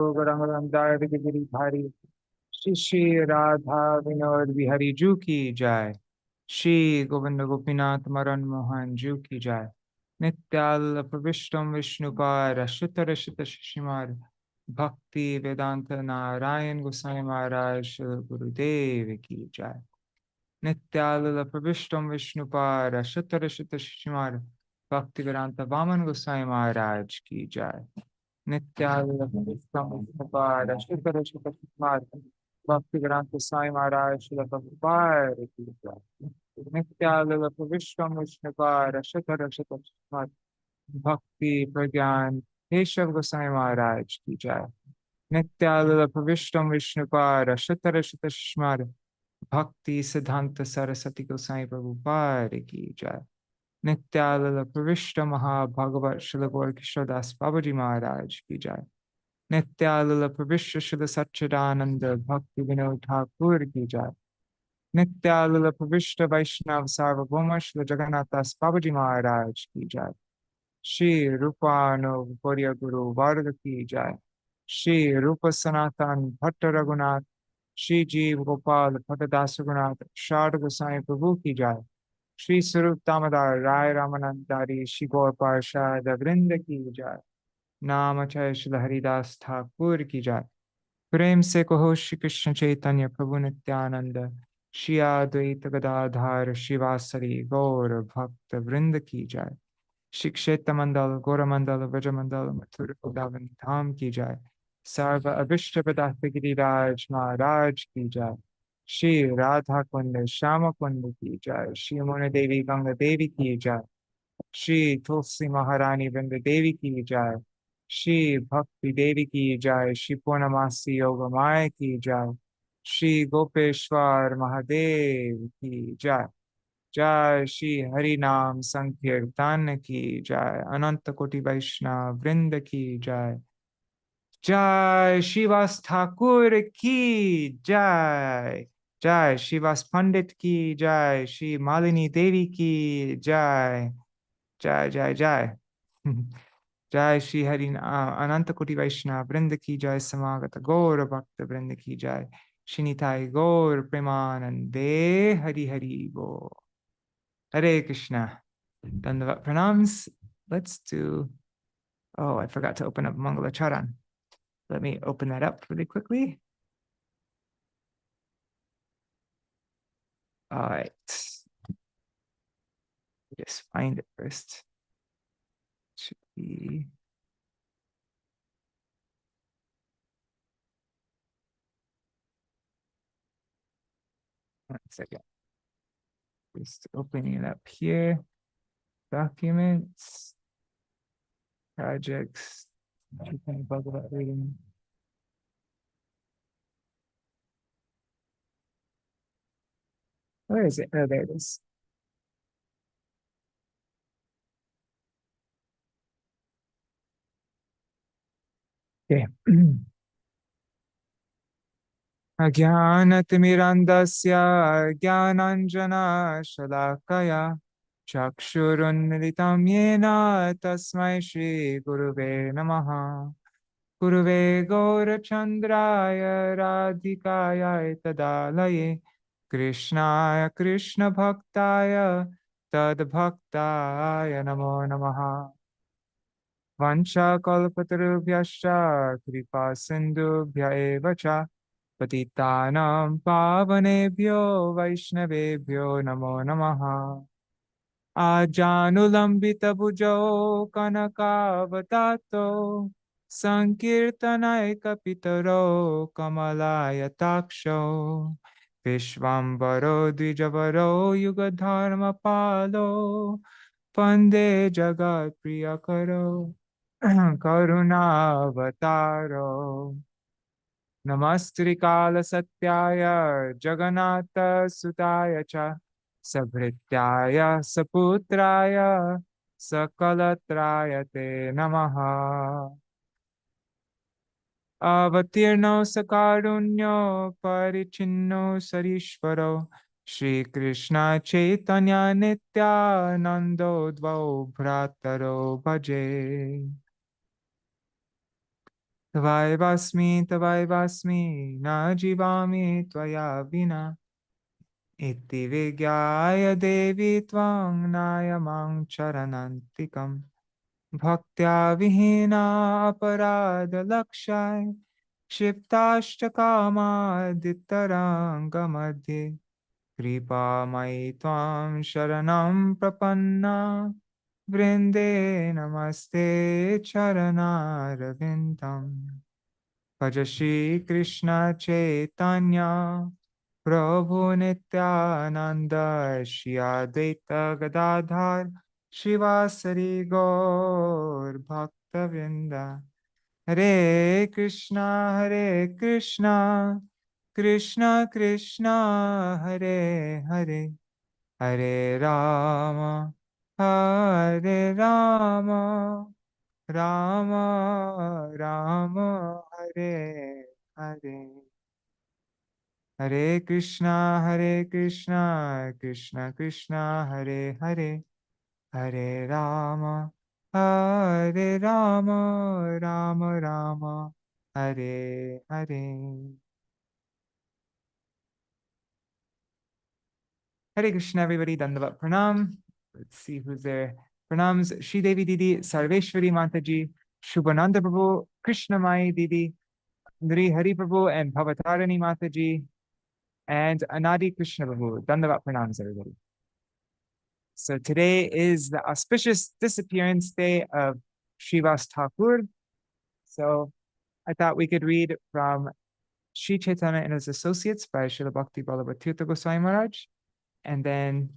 गौरंगाय गिरिधारी श्री श्री राधा विनोद बिहारी जू की जय। श्री गोविंद गोपीनाथ मरन मोहन जू की जय। नित्याल प्रविष्टम विष्णुपार शुतर शुत शिशिमार भक्ति वेदांत नारायण गोसाई महाराज श्री गुरुदेव की जय। नित्याल प्रविष्टम विष्णुपार शुतर शुत शिशिमार भक्ति वेदांत वामन गोसाई महाराज की जय। नित्यानंद भक्ति ग्रंथ साई महाराज श्रील प्रभुपाद की जय। नित्यानंद विश्वम विष्णुपाद शतर शत भक्ति प्रज्ञान केशव गोसाई महाराज की जय। नित्यानंद विश्वम विष्णुपाद शतर शत भक्ति सिद्धांत सरस्वती गोसाई प्रभुपाद की जय। नित्यानंद प्रविष्ट महाभागवत श्री गौर किशोरदास बाबा जी महाराज की जय। नित्यानंद प्रविष्ट श्री सच्चिदानंद भक्ति विनोद ठाकुर की जय। नित्यानंद प्रविष्ट वैष्णव सार्वभौम श्री जगन्नाथ दास बाबा जी महाराज की जय। श्री रूपानुग गौरी गुरु वर्ग की जय। श्री रूप सनातन भट्ट रघुनाथ श्री जीव गोपाल भट्टदास रघुनाथ शारद गोसाई प्रभु की जय। श्री स्वरूप दामोदर राय रामानंदारी श्री गौर पार्षद वृंद की जय। नाम चय श्री हरिदास ठाकुर की जय। प्रेम से कहो श्री कृष्ण चैतन्य प्रभु नित्यानंद श्री अद्वैत गदाधर शिवासरी गौर भक्त वृंद की जय। श्री क्षेत्र मंडल गौर मंडल व्रज मंडल मथुर वृंदावन धाम की जय। सर्व अभिष्ट प्रदाता गिरिराज महाराज की जय। श्री राधा कुंड श्याम कुंड की जय। श्री मोन देवी गंगा देवी की जय। श्री तुलसी महारानी वृंद देवी की जय। श्री भक्ति देवी की जय। श्री पूर्णमासी योग माय की जय। श्री गोपेश्वर महादेव की जय। जय श्री हरि नाम संकीर्तन की जय। अनंत कोटि वैष्णव वृंद की जय। जय श्रीवास ठाकुर की जय। जय श्रीवास पंडित की जय। श्री मालिनी देवी की जय। जय जय जय। जय श्री हरि अनंत कोटि वैष्णव वृंद की जय। समागत गौर भक्त वृंद की जय। श्रीनिताई गौर प्रेमानंदे हरि हरि बोल। Hare Krishna. Dandavat pranams. Let's do. Oh, I forgot to open up Mangalacharan. Let me open that up really quickly. All right. Just find it first. Should be. One second. Just opening it up here. Documents. Projects. Bhagavad reading. Where is it? Oh, there it is. Okay. Ajnanatimirandasya jnananjana shalakaya चक्षुरुन्मिलितं येन तस्मै श्रीगुरुवे नमः। गुरुवे गौरचन्द्राय राधिकाय तदालये कृष्णाय कृष्णभक्ताय तद्भक्ताय नमो नमः। वंशाकल्पतरुभ्यश्च कृपा सिन्धुभ्य एव च पतितानां पावनेभ्यो वैष्णवेभ्यो नमो नमः। आजानुलम्बितभुजौ कनकावदातो संकीर्तनैकपितरो कमलायताक्षौ विश्वम्भरो द्विजवरो युगधर्मपालो वन्दे जगत्प्रियकरो करुणावतारो। नमस्त्रिकालसत्याय जगन्नाथसुताय च सभृत्याय सपुत्राय सकलत्राय ते नमः। अवतीर्णो सकारुण्यो परिचिन्नो सरीश्वरो श्रीकृष्ण चैतन्य नित्यानन्दो द्वौ भ्रातरो भजे। Tavaivasmi, na jivami tvaya vina. Iti vigyaya devi tvang nayamang charanantikam. Bhaktya vihina aparada lakshai. Kshiptashtakama dittaranga madhye. Kripa mai tvam sharanam prapanna. Vrinde namaste charanarvindam. Bhaja Shri Krishna Caitanya Prabhu Nityananda Shri Advaita Gadadhar Shivasari Gaur Bhaktavinda Hare Krishna Krishna Krishna Hare Hare Hare Rama Hare Rama Rama Rama Hare Hare Hare Krishna Krishna Krishna Hare Hare Hare Rama Rama Rama Hare Hare. Hare Krishna, everybody. Dandavat Pranam. Let's see who's there. Pranams, Shri Devi Didi, Sarveshwari Mataji, Shubhananda Prabhu, Krishna Mai Didi, Nri Hari Prabhu, and Bhavatarani Mataji, and Anadi Krishna Prabhu. Dandavat Pranams, everybody. So today is the auspicious disappearance day of Śrīvāsa Ṭhākura. So I thought we could read from Sri Caitanya and his Associates by Srila Bhakti Ballabha Tīrtha Gosvāmī Mahārāja. And then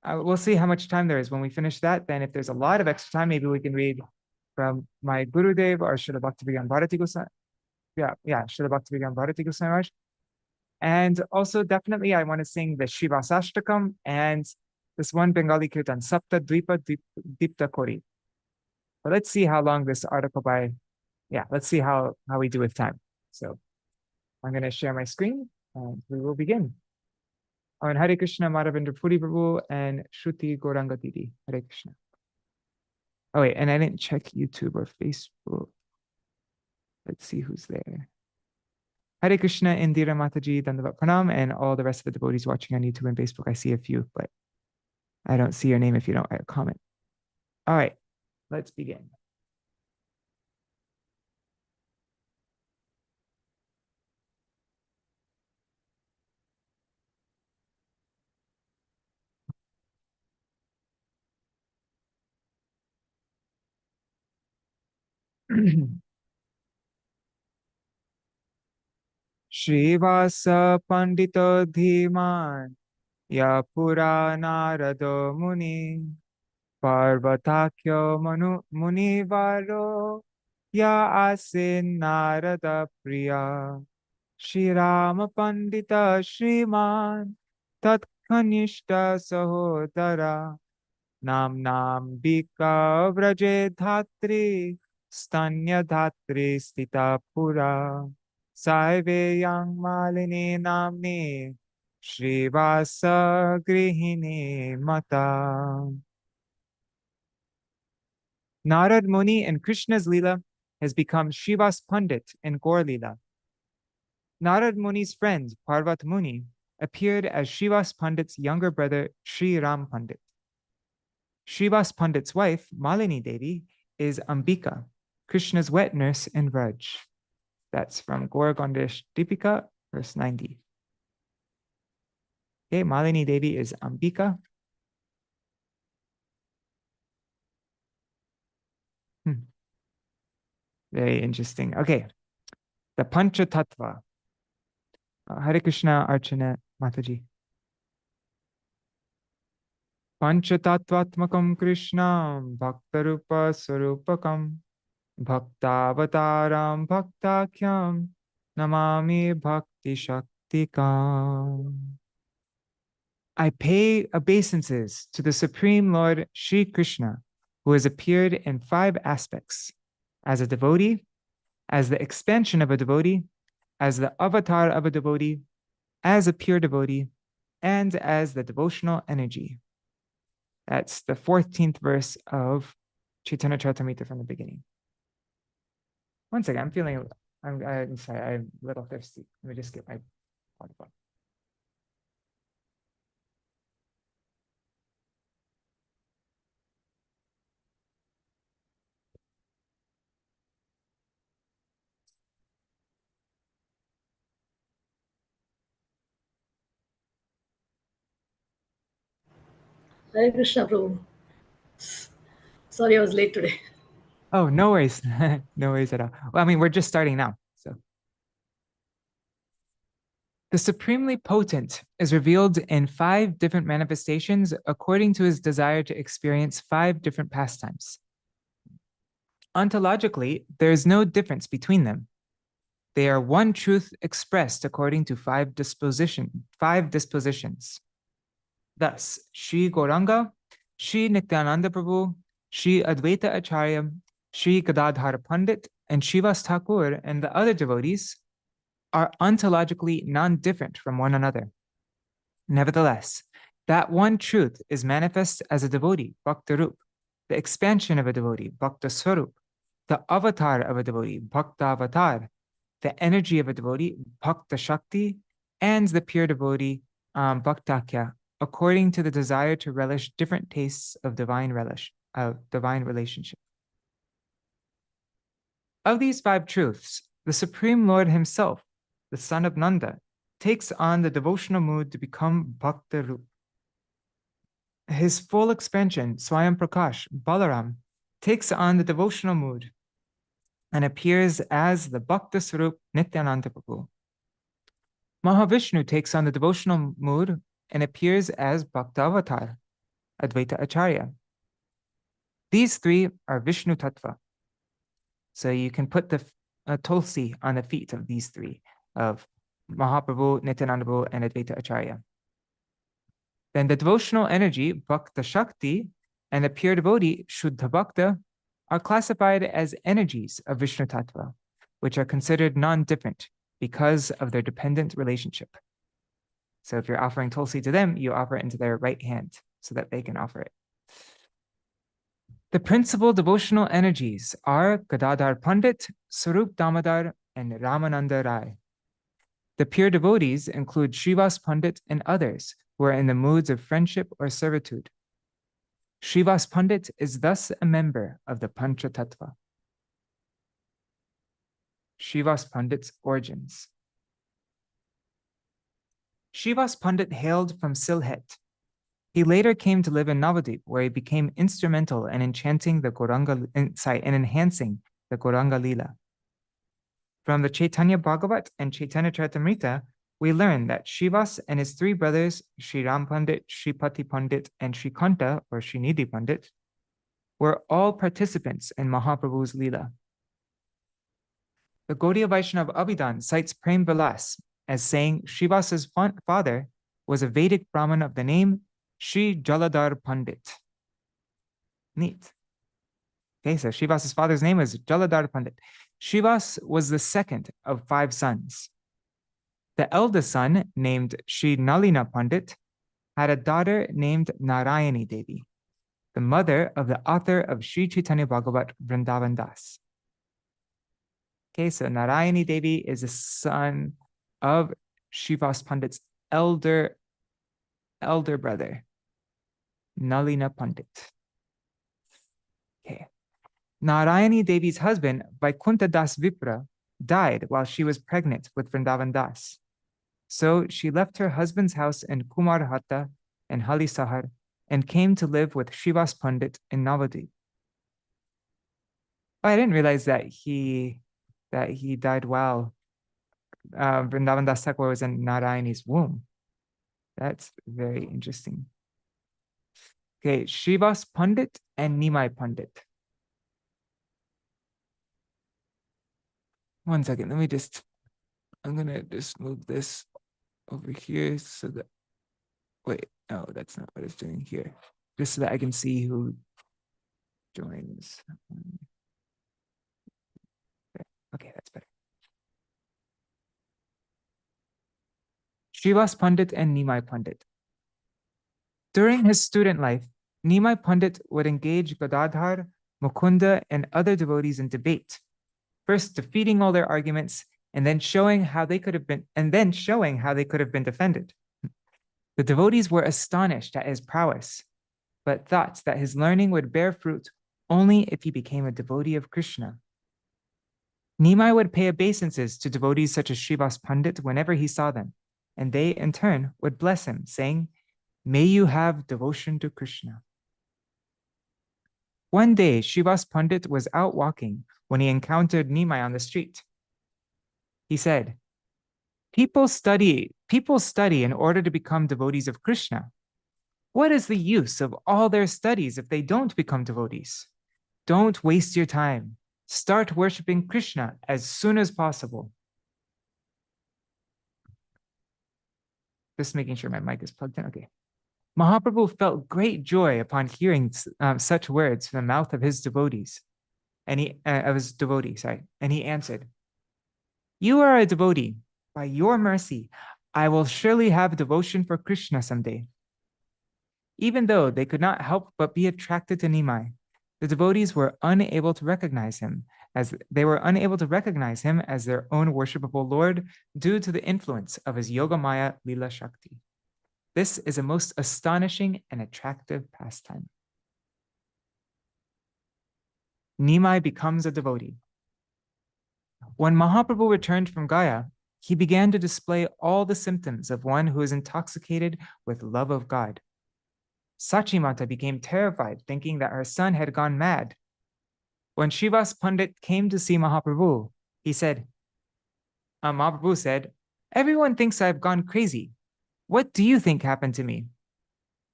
we'll see how much time there is when we finish that. Then if there's a lot of extra time, maybe we can read from my Gurudev or Srila Bhakti Bharati Goswami. Srila Bhakti Bharati Goswami Maharaj. And also definitely I want to sing the Śrīvāsa and this one Bengali kirtan, Sapta Dvipa Dipta Kori. But let's see how long this article let's see how we do with time. So I'm going to share my screen and we will begin. And Hare Krishna, Madhavendra Puri Prabhu, and Shruti Gauranga Didi. Hare Krishna. Oh, wait, and I didn't check YouTube or Facebook. Let's see who's there. Hare Krishna, Indira Mataji, Dandavat Pranam, and all the rest of the devotees watching on YouTube and Facebook. I see a few, but I don't see your name if you don't write a comment. All right, let's begin. Śrīvāsa Paṇḍita Ṭhākura Ya Pura Narada Muni Parvatākya Muni Varo Ya Asin Narada Priya Shri Rama Paṇḍita Śrīman Tat Kanishta Sahodara Nam Bika Vraje Dhatri Stanya Dhatri Stita Pura Saive Yang Malini Namni Śrīvāsa Grihini Mata. Narad Muni in Krishna's Leela has become Śrīvāsa Pandit in Gaur Leela. Narad Muni's friend Parvat Muni appeared as Śrīvāsa Pandit's younger brother Sri Ram Pandit. Śrīvāsa Pandit's wife Malini Devi is Ambika, Krishna's wet nurse in Vraj. That's from Gaur Gandesh Dipika, verse 90. Okay, Malini Devi is Ambika. Very interesting. Okay, the Pancha Tattva. Hare Krishna, Archana Mataji. Pancha Tattvatmakam Krishnam Bhaktarupa Sarupakam Bhaktavataram Bhaktakyam Namami Bhakti Shaktikam. I pay obeisances to the Supreme Lord Sri Krishna, who has appeared in 5 aspects: as a devotee, as the expansion of a devotee, as the avatar of a devotee, as a pure devotee, and as the devotional energy. That's the 14th verse of Chaitanya Charitamrita from the beginning. One second, I'm sorry, I'm a little thirsty. Let me just get my water bottle. Hare Krishna, Prabhu. Sorry, I was late today. Oh, no worries. No worries at all. Well, I mean, we're just starting now. So the Supremely Potent is revealed in 5 different manifestations according to his desire to experience 5 different pastimes. Ontologically, there is no difference between them. They are one truth expressed according to 5 dispositions. Thus, Sri Gauranga, Sri Nityananda Prabhu, Sri Advaita Acharya, Sri Gadadhara Pandit, and Śrīvāsa Ṭhākura and the other devotees are ontologically non-different from one another. Nevertheless, that one truth is manifest as a devotee, Bhakta Rup, the expansion of a devotee, Bhakta Swarup, the avatar of a devotee, Bhakta Avatar, the energy of a devotee, Bhakta Shakti, and the pure devotee, Bhaktakya, according to the desire to relish different tastes of divine relationship. Of these 5 truths, the Supreme Lord himself, the son of Nanda, takes on the devotional mood to become Bhakta Rup. His full expansion, Swayam Prakash, Balaram, takes on the devotional mood and appears as the Bhakta Swarup Nityananda Prabhu. Mahavishnu takes on the devotional mood and appears as Bhakta Avatar, Advaita Acharya. These 3 are Vishnu Tattva. So you can put the tulsi on the feet of these 3, of Mahaprabhu, Nityananda Prabhu, and Advaita Acharya. Then the devotional energy, Bhakta Shakti, and the pure devotee, Shuddha Bhakta, are classified as energies of Vishnu Tattva, which are considered non-different because of their dependent relationship. So if you're offering tulsi to them, you offer it into their right hand so that they can offer it. The principal devotional energies are Gadadhar Pandit, Sarup Damodar, and Ramananda Rai. The pure devotees include Śrīvāsa Pandit and others who are in the moods of friendship or servitude. Śrīvāsa Pandit is thus a member of the Pancha Tattva. Śrīvāsa Pandit's origins. Śrīvāsa Pandit hailed from Sylhet. He later came to live in Navadvip, where he became instrumental in enhancing the Gauranga Lila. From the Caitanya Bhagavat and Chaitanya Charitamrita, we learn that Śrīvāsa and his 3 brothers, Sri Ram Pandit, Shripati Pandit, and Shrikanta, or Srinidhi Pandit, were all participants in Mahaprabhu's Lila. The Gaudiya Vaishnava Abhidan cites Prem Vilas as saying Śrīvāsa's father was a Vedic Brahmin of the name Sri Jaladhar Pandit. Neat. Okay, so Śrīvāsa's father's name was Jaladhar Pandit. Śrīvāsa was the second of 5 sons. The eldest son, named Sri Nalina Pandit, had a daughter named Narayani Devi, the mother of the author of Sri Chaitanya Bhagavat, Vrindavan Das. Okay, so Narayani Devi is a son of Śrīvāsa Pandit's elder brother, Nalina Pandit. Okay. Narayani Devi's husband, Vaikuntha Das Vipra, died while she was pregnant with Vrindavan Das. So she left her husband's house in Kumarhata and Halisahar and came to live with Śrīvāsa Pandit in Navadvip. Oh, I didn't realize that he died while Vrindavan Das Thakur was in Narayani's womb. That's very interesting. Okay, Śrīvāsa Pandit and Nimai Pandit. One second, I'm gonna just move this over here so that, wait, no, that's not what it's doing here. Just so that I can see who joins. Okay, that's better. Śrīvāsa Pandit and Nimai Pandit. During his student life, Nimai Pandit would engage Gadadhar, Mukunda, and other devotees in debate. first defeating all their arguments and then showing how they could have been defended. The devotees were astonished at his prowess, but thought that his learning would bear fruit only if he became a devotee of Krishna. Nimai would pay obeisances to devotees such as Śrīvāsa Pandit whenever he saw them, and they in turn would bless him, saying, "May you have devotion to Krishna." One day, Śrīvāsa Pandit was out walking when he encountered Nimai on the street. He said, People study in order to become devotees of Krishna. What is the use of all their studies if they don't become devotees? Don't waste your time. Start worshiping Krishna as soon as possible. Just making sure my mic is plugged in. Okay. Mahaprabhu felt great joy upon hearing such words from the mouth of his devotees, and he answered, "You are a devotee. By your mercy, I will surely have devotion for Krishna someday." Even though they could not help but be attracted to Nimai, the devotees were unable to recognize him as their own worshipable Lord due to the influence of his Yogamaya Lila Shakti. This is a most astonishing and attractive pastime. Nimai becomes a devotee. When Mahaprabhu returned from Gaya, he began to display all the symptoms of one who is intoxicated with love of God. Sachimata became terrified, thinking that her son had gone mad. When Śrīvāsa Pandit came to see Mahaprabhu, Mahaprabhu said, "Everyone thinks I've gone crazy. What do you think happened to me?"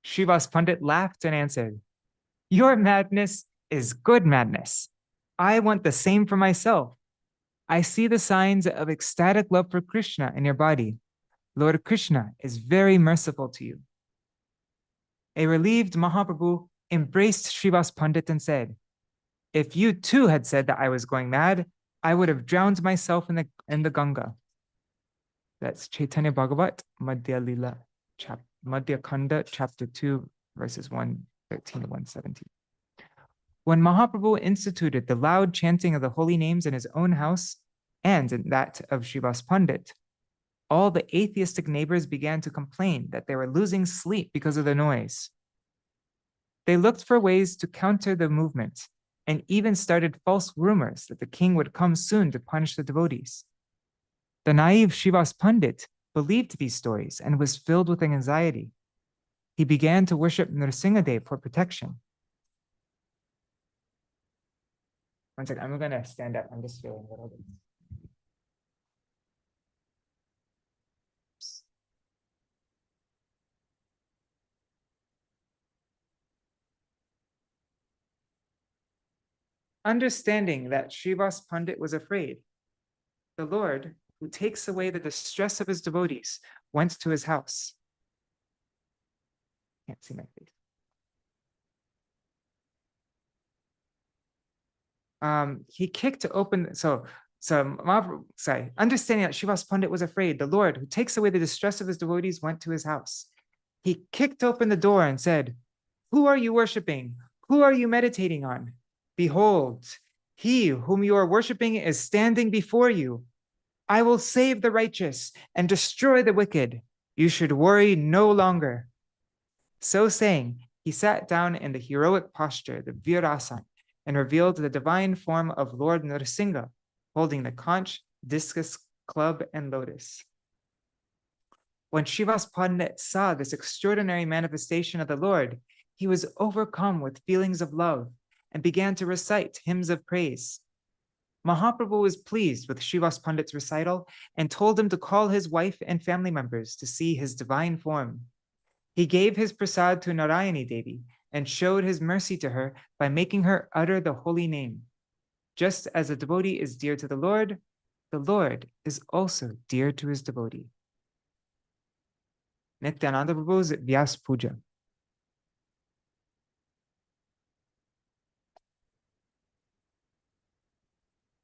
Śrīvāsa Pandit laughed and answered, "Your madness is good madness. I want the same for myself. I see the signs of ecstatic love for Krishna in your body. Lord Krishna is very merciful to you." A relieved Mahaprabhu embraced Śrīvāsa Pandit and said, "If you too had said that I was going mad, I would have drowned myself in the Ganga." That's Caitanya Bhagavat, Madhya Khanda, chapter 2, verses 113 to 117. When Mahaprabhu instituted the loud chanting of the holy names in his own house and in that of Śrīvāsa Pandit, all the atheistic neighbors began to complain that they were losing sleep because of the noise. They looked for ways to counter the movement and even started false rumors that the king would come soon to punish the devotees. The naive Śrīvāsa Pandit believed these stories and was filled with anxiety. He began to worship Nrsimhadev for protection. One second, I'm going to stand up. I'm just feeling a little bit. Understanding that Śrīvāsa Pandit was afraid, the Lord, who takes away the distress of his devotees, went to his house. Can't see my face. He kicked open, understanding that Śrīvāsa Pandit was afraid, the Lord, who takes away the distress of his devotees, went to his house. He kicked open the door and said, "Who are you worshiping? Who are you meditating on? Behold, he whom you are worshiping is standing before you. I will save the righteous and destroy the wicked. You should worry no longer." So saying, he sat down in the heroic posture, the Virasana, and revealed the divine form of Lord Nrsimha, holding the conch, discus, club, and lotus. When Śrīvāsa Pandit saw this extraordinary manifestation of the Lord, he was overcome with feelings of love and began to recite hymns of praise. Mahaprabhu was pleased with Śrīvāsa Pandit's recital and told him to call his wife and family members to see his divine form. He gave his prasad to Narayani Devi and showed his mercy to her by making her utter the holy name. Just as a devotee is dear to the Lord is also dear to his devotee. Nityananda Prabhu's Vyas Puja.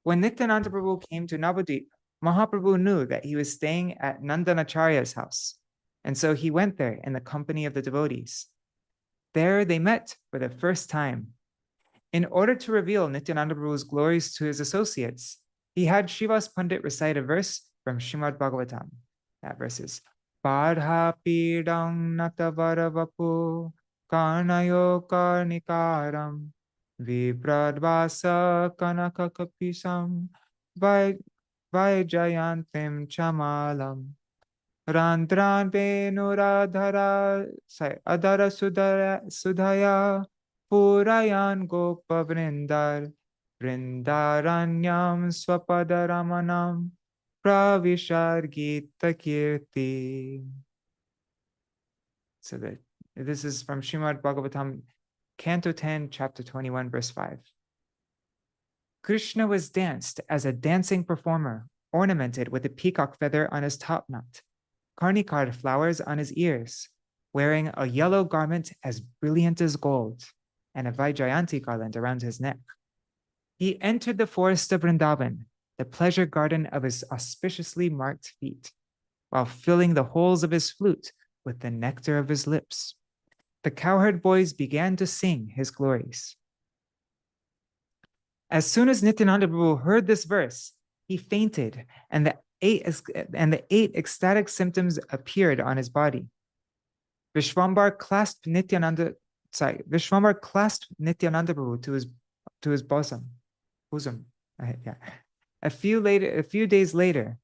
When Nityananda Prabhu came to Navadvip, Mahaprabhu knew that he was staying at Nandanacharya's house, and so he went there in the company of the devotees. There they met for the first time. In order to reveal Nityananda Prabhu's glories to his associates, he had Śrīvāsa Pandit recite a verse from Śrīmad Bhagavatam. That verse is Padha pidang natavara karnayo karnikaram vipradvasa kanakakapisam vaijayantim chamalam randran venuradhara adara sudhaya purayan gopa vrindaranyam swapadaramanam pravishar gita kirti. So that this is from Śrīmad Bhagavatam, Canto 10, Chapter 21, Verse 5. Krishna was danced as a dancing performer, ornamented with a peacock feather on his top knot, karnikar flowers on his ears, wearing a yellow garment as brilliant as gold, and a Vaijayanti garland around his neck. He entered the forest of Vrindavan, the pleasure garden of his auspiciously marked feet, while filling the holes of his flute with the nectar of his lips. The cowherd boys began to sing his glories. As soon as Nityananda Prabhu heard this verse, he fainted, and the eight ecstatic symptoms appeared on his body. Vishwambar clasped Nityananda Prabhu to his bosom. A few days later,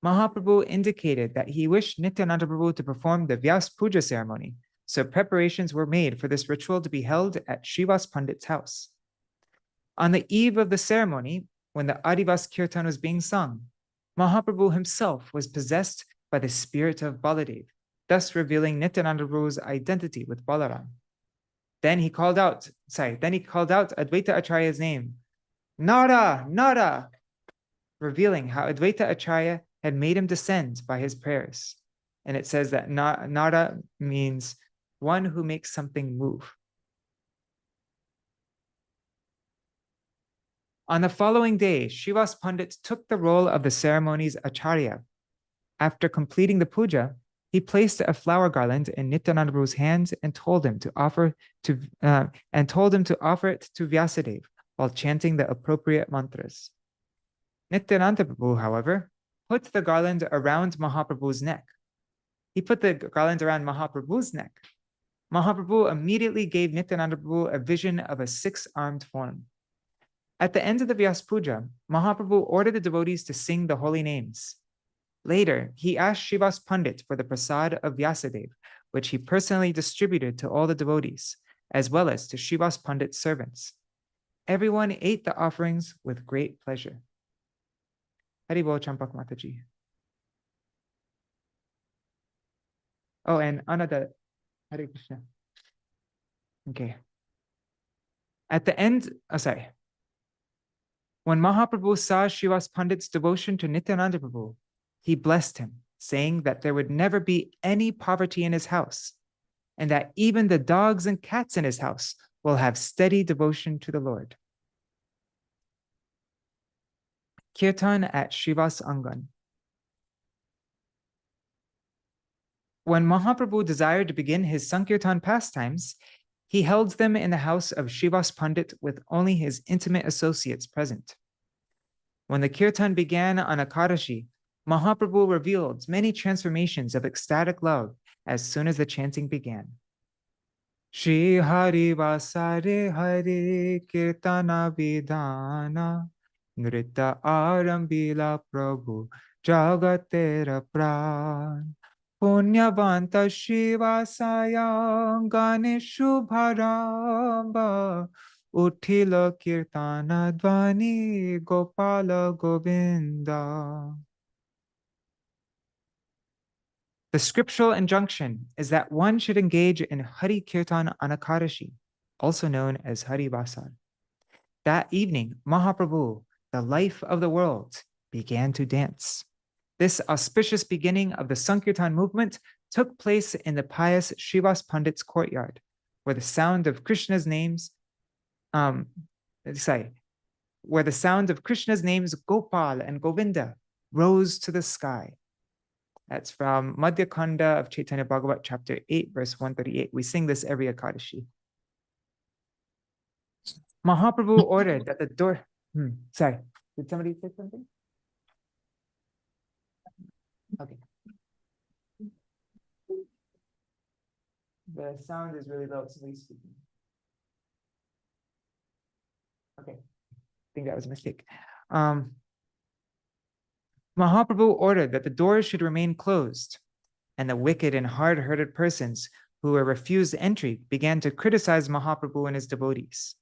Mahaprabhu indicated that he wished Nityananda Prabhu to perform the Vyas Puja ceremony, so preparations were made for this ritual to be held at Śrīvāsa Pandit's house. On the eve of the ceremony, when the Adivas Kirtan was being sung, Mahaprabhu himself was possessed by the spirit of Baladev, thus revealing Nityananda Prabhu's identity with Balaram. Then he called out Advaita Acharya's name, Nara, Nara, revealing how Advaita Acharya had made him descend by his prayers. And it says that Nara means one who makes something move. On the following day, Śrīvāsa Pandit took the role of the ceremony's Acharya. After completing the puja, he placed a flower garland in Nityananda Prabhu's hands and told him to offer it to Vyasadeva while chanting the appropriate mantras. Nityananda Prabhu, however, put the garland around Mahaprabhu's neck. Mahaprabhu immediately gave Nityananda Prabhu a vision of a six-armed form. At the end of the Vyas Puja, Mahaprabhu ordered the devotees to sing the holy names. Later, he asked Śrīvāsa Pandit for the prasad of Vyasadeva, which he personally distributed to all the devotees, as well as to Śrīvāsa Pandit's servants. Everyone ate the offerings with great pleasure. Hari Bol Champak Mataji. Oh, and Anada, Hare Krishna. Okay. At the end, when Mahaprabhu saw Śrīvāsa Pandit's devotion to Nityananda Prabhu, he blessed him, saying that there would never be any poverty in his house, and that even the dogs and cats in his house will have steady devotion to the Lord. Kirtan at Śrīvāsa Angan. When Mahaprabhu desired to begin his Sankirtan pastimes, he held them in the house of Śrīvāsa Pandit with only his intimate associates present. When the Kirtan began on Ekadashi, Mahaprabhu revealed many transformations of ecstatic love as soon as the chanting began. Shri Hari Vasare Hari Kirtana Vidhana Nrita Arambila Prabhu Jagatera Pran Punyavanta Śrīvāsaya Ganeshu Bharamba Uttila Kirtana Dvani Gopala Govinda. The scriptural injunction is that one should engage in Hari Kirtan on Ekadashi, also known as Hari Vasar. That evening, Mahaprabhu, the life of the world, began to dance. This auspicious beginning of the Sankirtan movement took place in the pious Śrīvāsa Pandit's courtyard, where the sound of Krishna's names, Gopal and Govinda rose to the sky. That's from Madhya Khanda of Chaitanya Bhagavat, chapter 8, verse 138. We sing this every Ekadashi. Mahaprabhu ordered that the door... Did somebody say something? Okay. The sound is really low, so please speak. Okay, I think that was a mistake. Mahaprabhu ordered that the doors should remain closed, and the wicked and hard-hearted persons who were refused entry began to criticize Mahaprabhu and his devotees.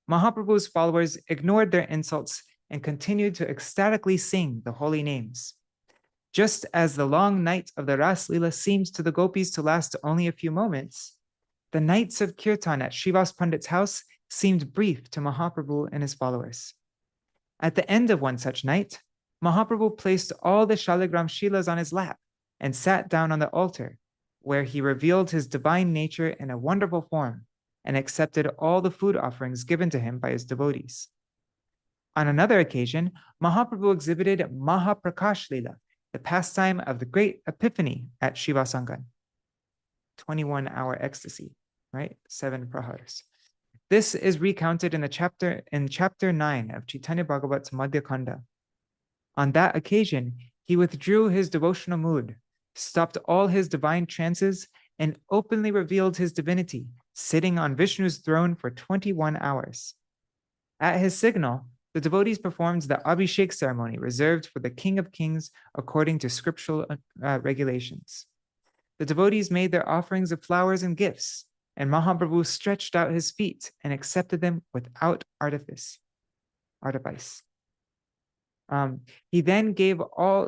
Mahaprabhu's followers ignored their insults and continued to ecstatically sing the holy names. Just as the long night of the Ras Lila seems to the gopis to last only a few moments, the nights of kirtan at Śrīvāsa Pandit's house seemed brief to Mahaprabhu and his followers. At the end of one such night, Mahaprabhu placed all the Shaligram Shilas on his lap and sat down on the altar, where he revealed his divine nature in a wonderful form and accepted all the food offerings given to him by his devotees. On another occasion, Mahaprabhu exhibited Mahaprakash Lila, the pastime of the great epiphany at Shiva Sangan, 21-hour ecstasy, right? 7 prahars. This is recounted in chapter 9 of Chaitanya Bhagavat's Madhya Khanda. On that occasion, he withdrew his devotional mood, stopped all his divine trances, and openly revealed his divinity, sitting on Vishnu's throne for 21 hours. At his signal, the devotees performed the Abhishek ceremony reserved for the King of Kings according to scriptural regulations. The devotees made their offerings of flowers and gifts, and Mahaprabhu stretched out his feet and accepted them without artifice. He then gave all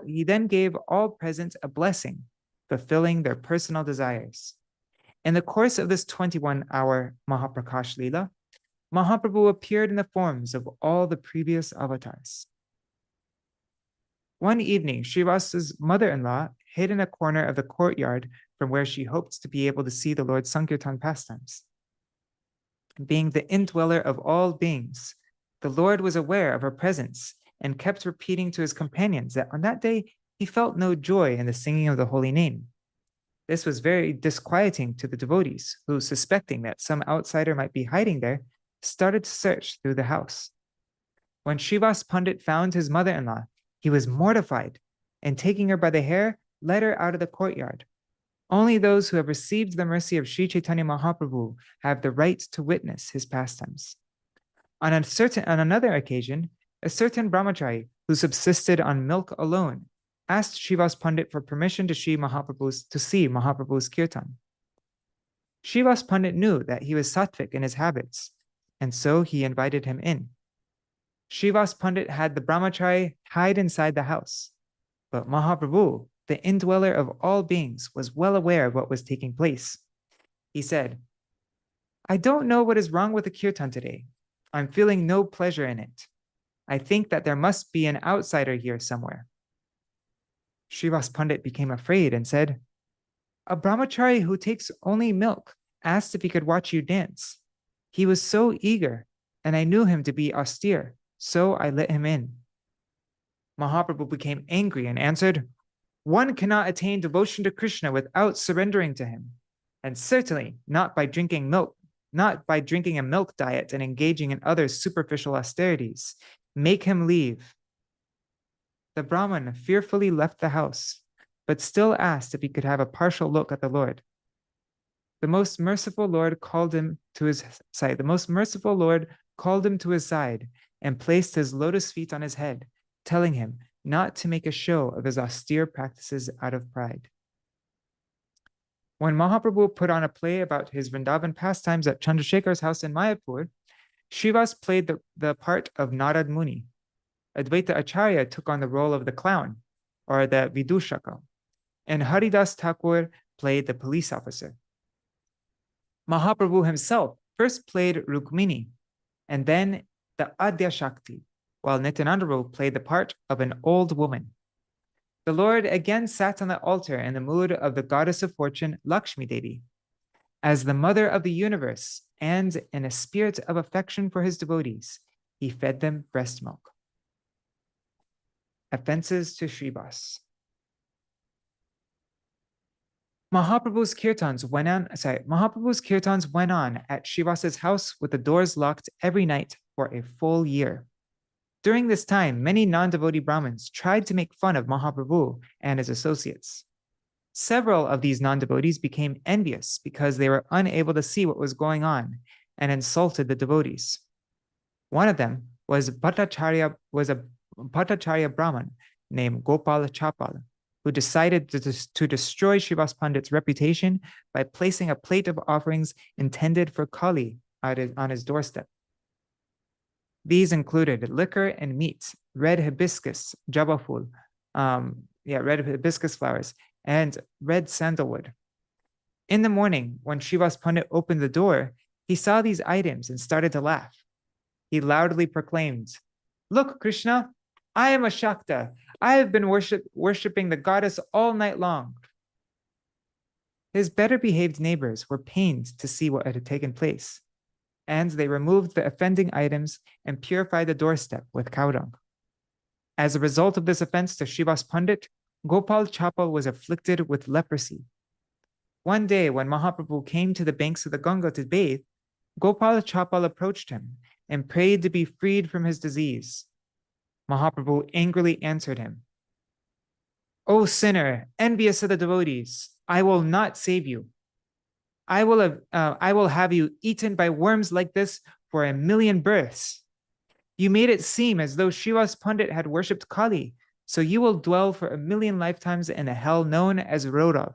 present a blessing, fulfilling their personal desires. In the course of this 21-hour Mahaprakash Lila, Mahaprabhu appeared in the forms of all the previous avatars. One evening, Śrīvasa's mother-in-law hid in a corner of the courtyard from where she hoped to be able to see the Lord's Sankirtan pastimes. Being the indweller of all beings, the Lord was aware of her presence and kept repeating to his companions that on that day he felt no joy in the singing of the holy name. This was very disquieting to the devotees, who, suspecting that some outsider might be hiding there, started to search through the house. When Śrīvāsa Pandit found his mother-in-law, he was mortified, and taking her by the hair, led her out of the courtyard. Only those who have received the mercy of Sri Chaitanya Mahaprabhu have the right to witness his pastimes. On another occasion, a certain brahmachari who subsisted on milk alone asked Śrīvāsa Pandit for permission to see Mahaprabhu's kirtan. Śrīvāsa Pandit knew that he was sattvic in his habits, and so he invited him in. Śrīvāsa Pandit had the brahmachari hide inside the house, but Mahaprabhu, the indweller of all beings, was well aware of what was taking place. He said, "I don't know what is wrong with the kirtan today. I'm feeling no pleasure in it. I think that there must be an outsider here somewhere." Śrīvāsa Pandit became afraid and said, "A brahmachari who takes only milk asked if he could watch you dance. He was so eager, and I knew him to be austere, so I let him in." Mahaprabhu became angry and answered, "One cannot attain devotion to Krishna without surrendering to him, and certainly not by drinking a milk diet and engaging in other superficial austerities. Make him leave." The Brahmin fearfully left the house, but still asked if he could have a partial look at the Lord. The most merciful Lord called him to his side. And placed his lotus feet on his head, telling him not to make a show of his austere practices out of pride. When Mahaprabhu put on a play about his Vrindavan pastimes at Chandrasekhar's house in Mayapur, Śrīvāsa played the part of Narad Muni. Advaita Acharya took on the role of the clown, or the Vidushaka, and Haridas Thakur played the police officer. Mahaprabhu himself first played Rukmini, and then the Adya Shakti, while Nityananda played the part of an old woman. The Lord again sat on the altar in the mood of the goddess of fortune, Lakshmi Devi. As the mother of the universe, and in a spirit of affection for his devotees, he fed them breast milk. Offenses to Śrīvāsa. Mahaprabhu's kirtans went on at Śrīvāsa's house with the doors locked every night for a full year. During this time, many non-devotee Brahmins tried to make fun of Mahaprabhu and his associates. Several of these non-devotees became envious because they were unable to see what was going on and insulted the devotees. One of them was a Bhattacharya Brahmin named Gopal Chapal, who decided to destroy Śrīvāsa Pandit's reputation by placing a plate of offerings intended for Kali on his doorstep. These included liquor and meat, red hibiscus, jabaful, red hibiscus flowers, and red sandalwood. In the morning, when Śrīvāsa Pandit opened the door, he saw these items and started to laugh. He loudly proclaimed, "Look, Krishna, I am a Shakta. I have been worshipping the goddess all night long." His better behaved neighbors were pained to see what had taken place, and they removed the offending items and purified the doorstep with cow dung. As a result of this offense to Śrīvāsa Pandit, Gopal Chapal was afflicted with leprosy. One day, when Mahaprabhu came to the banks of the Ganga to bathe, Gopal Chapal approached him and prayed to be freed from his disease. Mahaprabhu angrily answered him, "O sinner, envious of the devotees, I will not save you. I will have you eaten by worms like this for 1,000,000 births. You made it seem as though Śrīvāsa Pandit had worshipped Kali, so you will dwell for 1,000,000 lifetimes in a hell known as Rodav."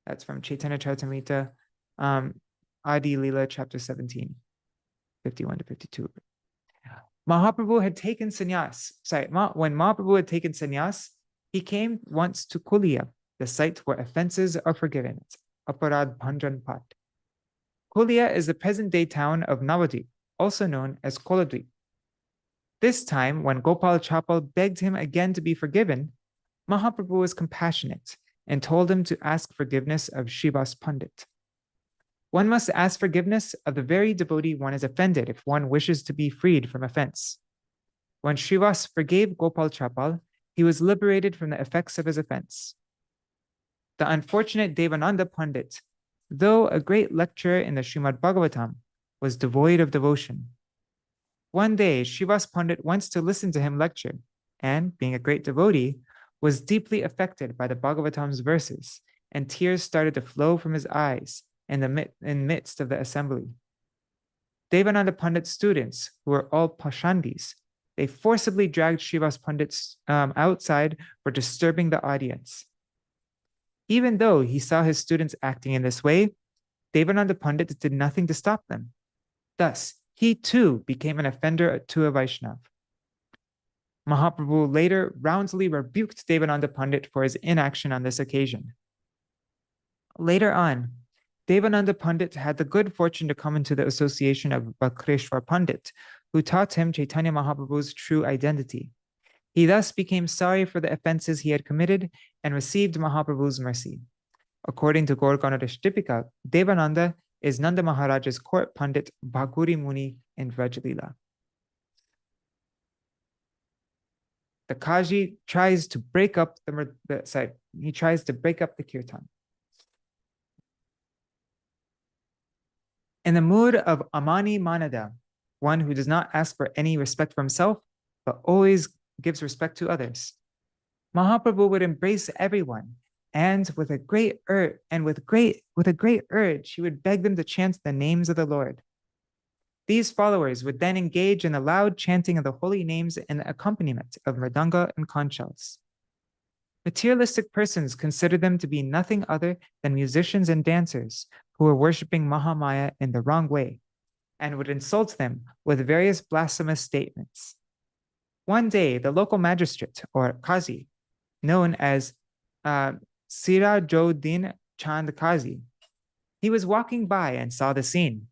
That's from Caitanya Charitamrita, Adi Lila, chapter 17, 51 to 52. Mahaprabhu had taken sannyas. When Mahaprabhu had taken sannyas, he came once to Kulia, the site where offenses are forgiven. It's Aparad Bhanjan Pat. Kulia is the present-day town of Navadvip, also known as Koladvip. This time, when Gopal Chapal begged him again to be forgiven, Mahaprabhu was compassionate and told him to ask forgiveness of Śrīvāsa Pandit. One must ask forgiveness of the very devotee one is offended if one wishes to be freed from offense. When Śrīvāsa forgave Gopal Chapal, he was liberated from the effects of his offense. The unfortunate Devananda Pandit, though a great lecturer in the Srimad Bhagavatam, was devoid of devotion. One day, Śrīvāsa Pandit went to listen to him lecture, and, being a great devotee, was deeply affected by the Bhagavatam's verses, and tears started to flow from his eyes in the midst of the assembly. Devananda Pandit's students, who were all Pashandis, they forcibly dragged Śrīvāsa Pandit outside for disturbing the audience. Even though he saw his students acting in this way, Devananda Pandit did nothing to stop them. Thus, he too became an offender to a Vaishnava. Mahaprabhu later roundly rebuked Devananda Pandit for his inaction on this occasion. Later on, Devananda Pandit had the good fortune to come into the association of Bakreshwar Pandit, who taught him Chaitanya Mahaprabhu's true identity. He thus became sorry for the offenses he had committed and received Mahaprabhu's mercy. According to Gaur Ganodesha Dipika, Devananda is Nanda Mahāraja's court Pandit Bhaguri Muni in Vrajalila. The Kaji tries to break up he tries to break up the kirtan. In the mood of Amani Manada, one who does not ask for any respect for himself, but always gives respect to others, Mahaprabhu would embrace everyone, and with a great urge, he would beg them to chant the names of the Lord. These followers would then engage in the loud chanting of the holy names and the accompaniment of mridanga and conch shells. Materialistic persons consider them to be nothing other than musicians and dancers who were worshipping Mahamaya in the wrong way, and would insult them with various blasphemous statements. One day, the local magistrate, or Qazi, known as Sirajuddin Chand Qazi, he was walking by and saw the scene.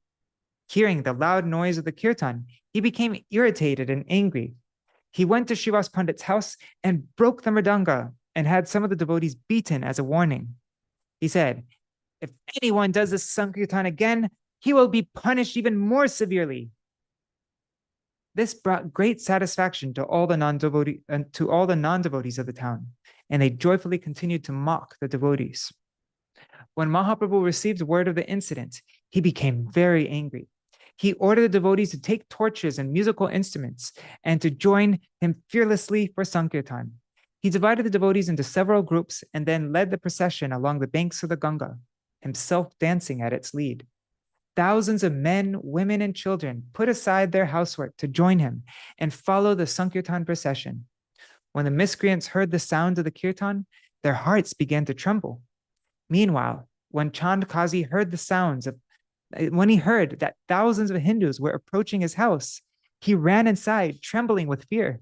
Hearing the loud noise of the kirtan, he became irritated and angry. He went to Śrīvāsa Pandit's house and broke the mridanga and had some of the devotees beaten as a warning. He said, "If anyone does this sankirtan again, he will be punished even more severely." This brought great satisfaction to all the non-devotees of the town, and they joyfully continued to mock the devotees. When Mahaprabhu received word of the incident, he became very angry. He ordered the devotees to take torches and musical instruments and to join him fearlessly for Sankirtan. He divided the devotees into several groups and then led the procession along the banks of the Ganga, himself dancing at its lead. Thousands of men, women, and children put aside their housework to join him and follow the Sankirtan procession. When the miscreants heard the sound of the kirtan, their hearts began to tremble. Meanwhile, when Chandkazi heard the sounds of when he heard that thousands of Hindus were approaching his house, he ran inside, trembling with fear.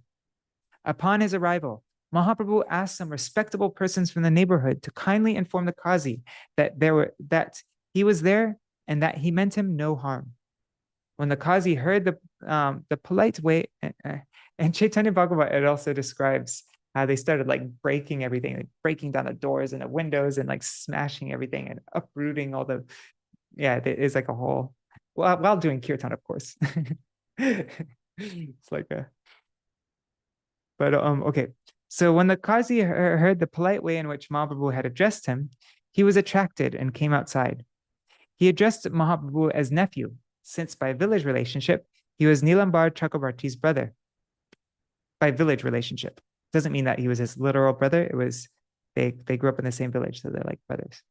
Upon his arrival, Mahaprabhu asked some respectable persons from the neighborhood to kindly inform the Qazi that he was there and that he meant him no harm. When the Qazi heard the polite way, and Caitanya Bhagavad, it also describes how they started like breaking everything, like breaking down the doors and the windows and like smashing everything and uprooting all the, it is like a whole, while doing kirtan, of course. It's like okay. So when the Qazi heard the polite way in which Mahaprabhu had addressed him, he was attracted and came outside. He addressed Mahaprabhu as nephew, since by village relationship, he was Nilambar Chakrabarti's brother. By village relationship. Doesn't mean that he was his literal brother. It was, they grew up in the same village, so they're like brothers.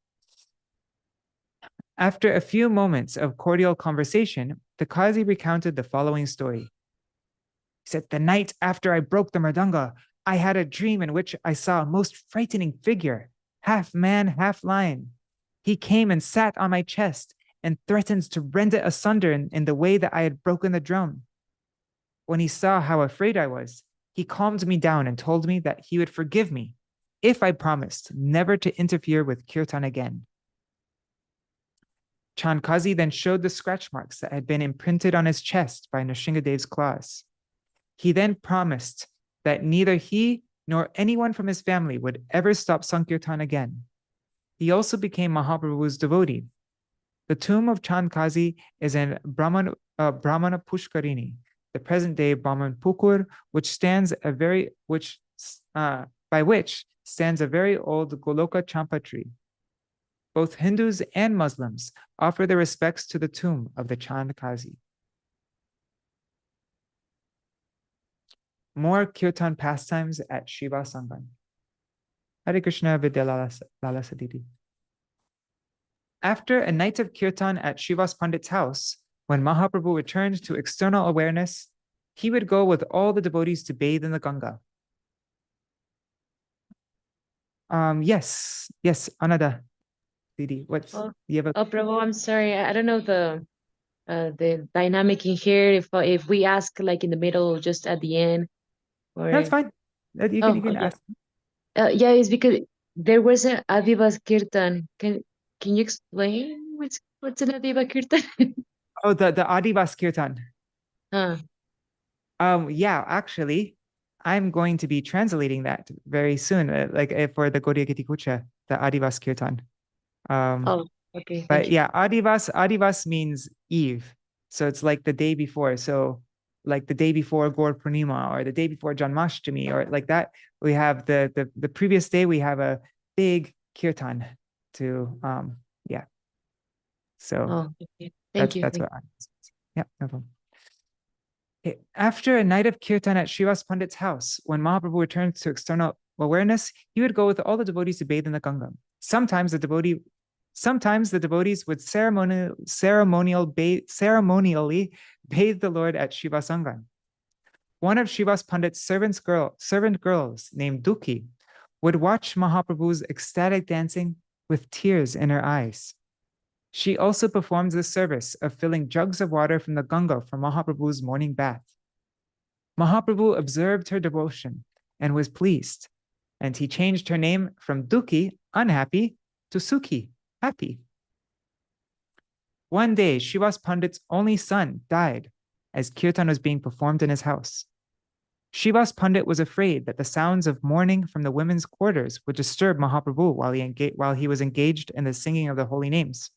After a few moments of cordial conversation, the Qazi recounted the following story. He said, the night after I broke the mridanga, I had a dream in which I saw a most frightening figure, half man, half lion. He came and sat on my chest and threatened to rend it asunder in the way that I had broken the drum. When he saw how afraid I was, he calmed me down and told me that he would forgive me if I promised never to interfere with kirtan again. Chandkazi then showed the scratch marks that had been imprinted on his chest by Nrsingadev's claws. He then promised that neither he nor anyone from his family would ever stop Sankirtan again. He also became Mahaprabhu's devotee. The tomb of Chandkazi is in Brahmana Pushkarini, the present-day Brahman Pukur, by which stands a very old Goloka Champa tree. Both Hindus and Muslims offer their respects to the tomb of the Chandkazi. More kirtan pastimes at Śrīvāsa Ṭhākura. Hare Krishna Vidya Lala Saditi. After a night of kirtan at Śrīvāsa Pandit's house, when Mahaprabhu returned to external awareness, he would go with all the devotees to bathe in the Ganga. Yes, Anada. Didi, what's you have a... Prabhu, I'm sorry, I don't know the dynamic in here. If we ask like in the middle, just at the end, or... That's fine. You can ask. Yeah, it's because there was an Adivas Kirtan. Can you explain what's an Adiva Kirtan? Oh, the Adivas Kirtan. Yeah, actually, I'm going to be translating that very soon, for the Gaudiya Giti Kucha, the Adivas Kirtan. Okay. But yeah, Adivas means eve. So it's like the day before. So like the day before Gaur Purnima or the day before Janmashtami or like that. We have the previous day, we have a big kirtan to, So okay. Thank you. That's what I was. Yeah, no problem. Okay. After a night of kirtan at Śrīvāsa Pandit's house, when Mahaprabhu returned to external awareness, he would go with all the devotees to bathe in the Ganga. Sometimes the devotees would ceremonially bathe the Lord at Śrīvāsa Ṭhākura. One of Śrīvāsa Pandit's servant girls named Dukhi would watch Mahaprabhu's ecstatic dancing with tears in her eyes. She also performed the service of filling jugs of water from the Ganga for Mahaprabhu's morning bath. Mahaprabhu observed her devotion and was pleased, and he changed her name from Dukhi, unhappy, to Sukhi, happy. One day, Śrīvāsa Pandit's only son died as kirtan was being performed in his house. Śrīvāsa Pandit was afraid that the sounds of mourning from the women's quarters would disturb Mahaprabhu while he was engaged in the singing of the holy names.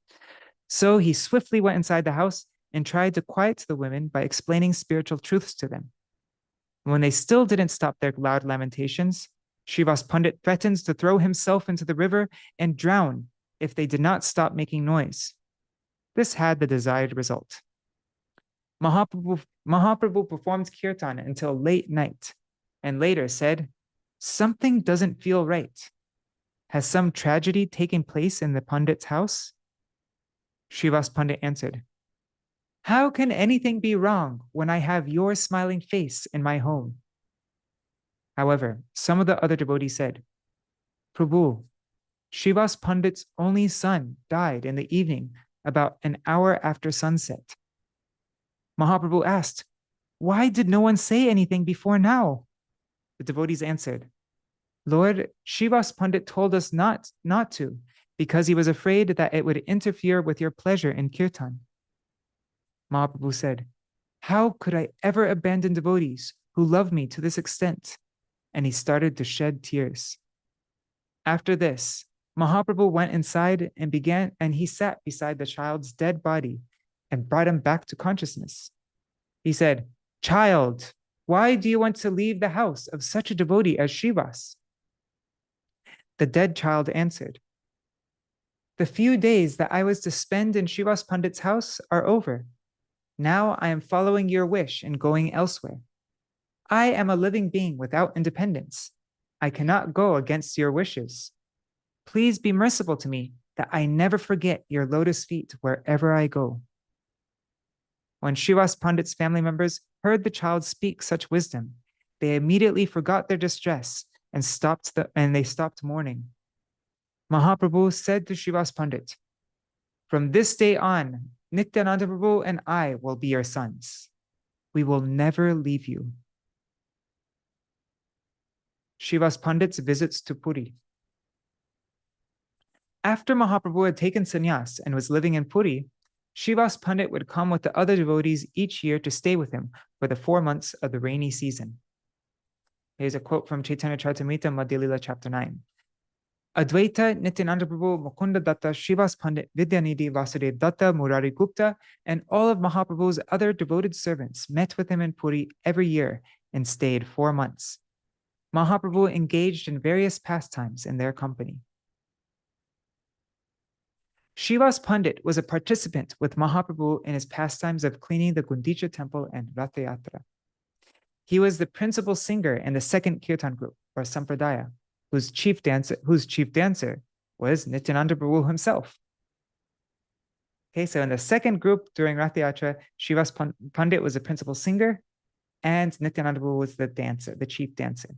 So he swiftly went inside the house and tried to quiet the women by explaining spiritual truths to them. When they still didn't stop their loud lamentations, Śrīvāsa Pandit threatens to throw himself into the river and drown if they did not stop making noise. This had the desired result. Mahaprabhu performed kirtan until late night and later said, "Something doesn't feel right. Has some tragedy taken place in the Pandit's house?" Śrīvāsa Pandit answered, "How can anything be wrong when I have your smiling face in my home?" However, some of the other devotees said, "Prabhu, Śrīvāsa Pandit's only son died in the evening about an hour after sunset." Mahaprabhu asked, "Why did no one say anything before now?" The devotees answered, "Lord, Śrīvāsa Pandit told us not to, because he was afraid that it would interfere with your pleasure in kirtan." Mahaprabhu said, "How could I ever abandon devotees who love me to this extent?" And he started to shed tears. After this, Mahaprabhu went inside and he sat beside the child's dead body and brought him back to consciousness. He said, "Child, why do you want to leave the house of such a devotee as Śrīvāsa?" The dead child answered, "The few days that I was to spend in Śrīvāsa Pandit's house are over. Now I am following your wish and going elsewhere. I am a living being without independence. I cannot go against your wishes. Please be merciful to me that I never forget your lotus feet wherever I go." When Śrīvāsa Pandit's family members heard the child speak such wisdom, they immediately forgot their distress and they stopped mourning. Mahaprabhu said to Śrīvāsa Pandit, "From this day on, Nityananda Prabhu and I will be your sons. We will never leave you." Śrīvāsa Pandit's visits to Puri. After Mahaprabhu had taken sannyas and was living in Puri, Śrīvāsa Pandit would come with the other devotees each year to stay with him for the 4 months of the rainy season. Here's a quote from Caitanya Charitamrita Madhya Lila chapter 9. Advaita, Nityananda Prabhu, Mukunda Datta, Śrīvāsa Pandit, Vidyanidhi, Vasudev Datta, Murari Gupta, and all of Mahaprabhu's other devoted servants met with him in Puri every year and stayed 4 months. Mahaprabhu engaged in various pastimes in their company. Śrīvāsa Pandit was a participant with Mahaprabhu in his pastimes of cleaning the Gundicha temple and Ratha Yatra. He was the principal singer in the second kirtan group, or sampradaya, whose chief dancer was Nityananda Prabhu himself. Okay, so in the second group during Ratha Yatra, Śrīvāsa Pandit was the principal singer, and Nityananda Prabhu was the chief dancer.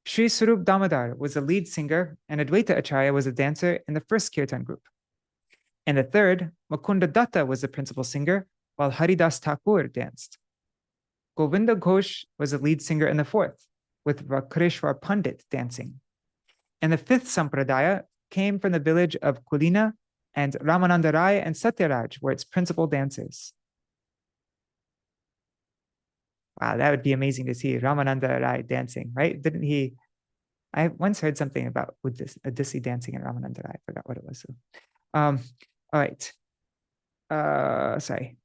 Sri Swarup Damodar was the lead singer, and Advaita Acharya was a dancer in the first kirtan group. In the third, Mukunda Datta was the principal singer, while Haridas Thakur danced. Govinda Ghosh was the lead singer in the fourth, with Vakreshwar Pandit dancing. And the fifth sampradaya came from the village of Kulina, and Ramananda Rai and Satyaraj were its principal dancers. Wow, that would be amazing to see Ramananda Rai dancing, right? Didn't he? I once heard something about Odissi dancing in Ramananda Rai. I forgot what it was. So. All right. Sorry,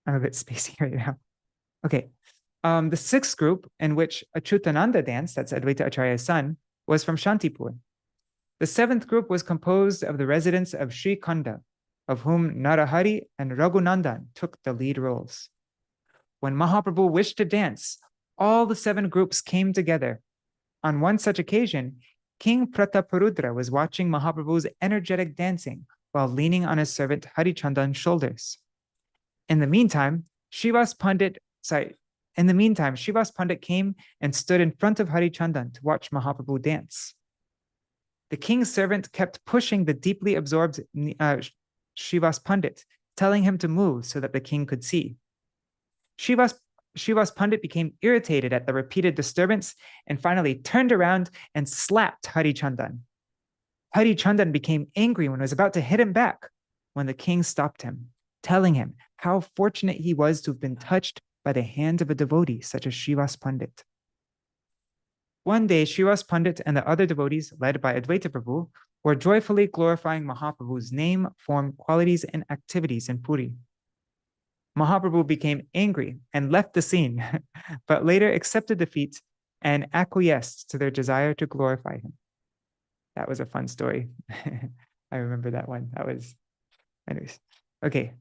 I'm a bit spacey right now. Okay. The sixth group, in which Achyutananda danced, that's Advaita Acharya's son, was from Shantipur. The seventh group was composed of the residents of Sri Khanda, of whom Narahari and Raghunandan took the lead roles. When Mahaprabhu wished to dance, all the 7 groups came together. On one such occasion, King Prataparudra was watching Mahaprabhu's energetic dancing while leaning on his servant Harichandan's shoulders. In the meantime, Śrīvāsa Pandit came and stood in front of Harichandan to watch Mahaprabhu dance. The king's servant kept pushing the deeply absorbed Śrīvāsa Pandit, telling him to move so that the king could see. Śrīvāsa Pandit became irritated at the repeated disturbance and finally turned around and slapped Harichandan. Harichandan became angry when he was about to hit him back when the king stopped him, telling him how fortunate he was to have been touched by the hand of a devotee such as Śrīvāsa Pandit. One day, Śrīvāsa Pandit and the other devotees, led by Advaita Prabhu, were joyfully glorifying Mahaprabhu's name, form, qualities, and activities in Puri. Mahaprabhu became angry and left the scene, but later accepted defeat and acquiesced to their desire to glorify him. That was a fun story. I remember that one. Anyways. Okay.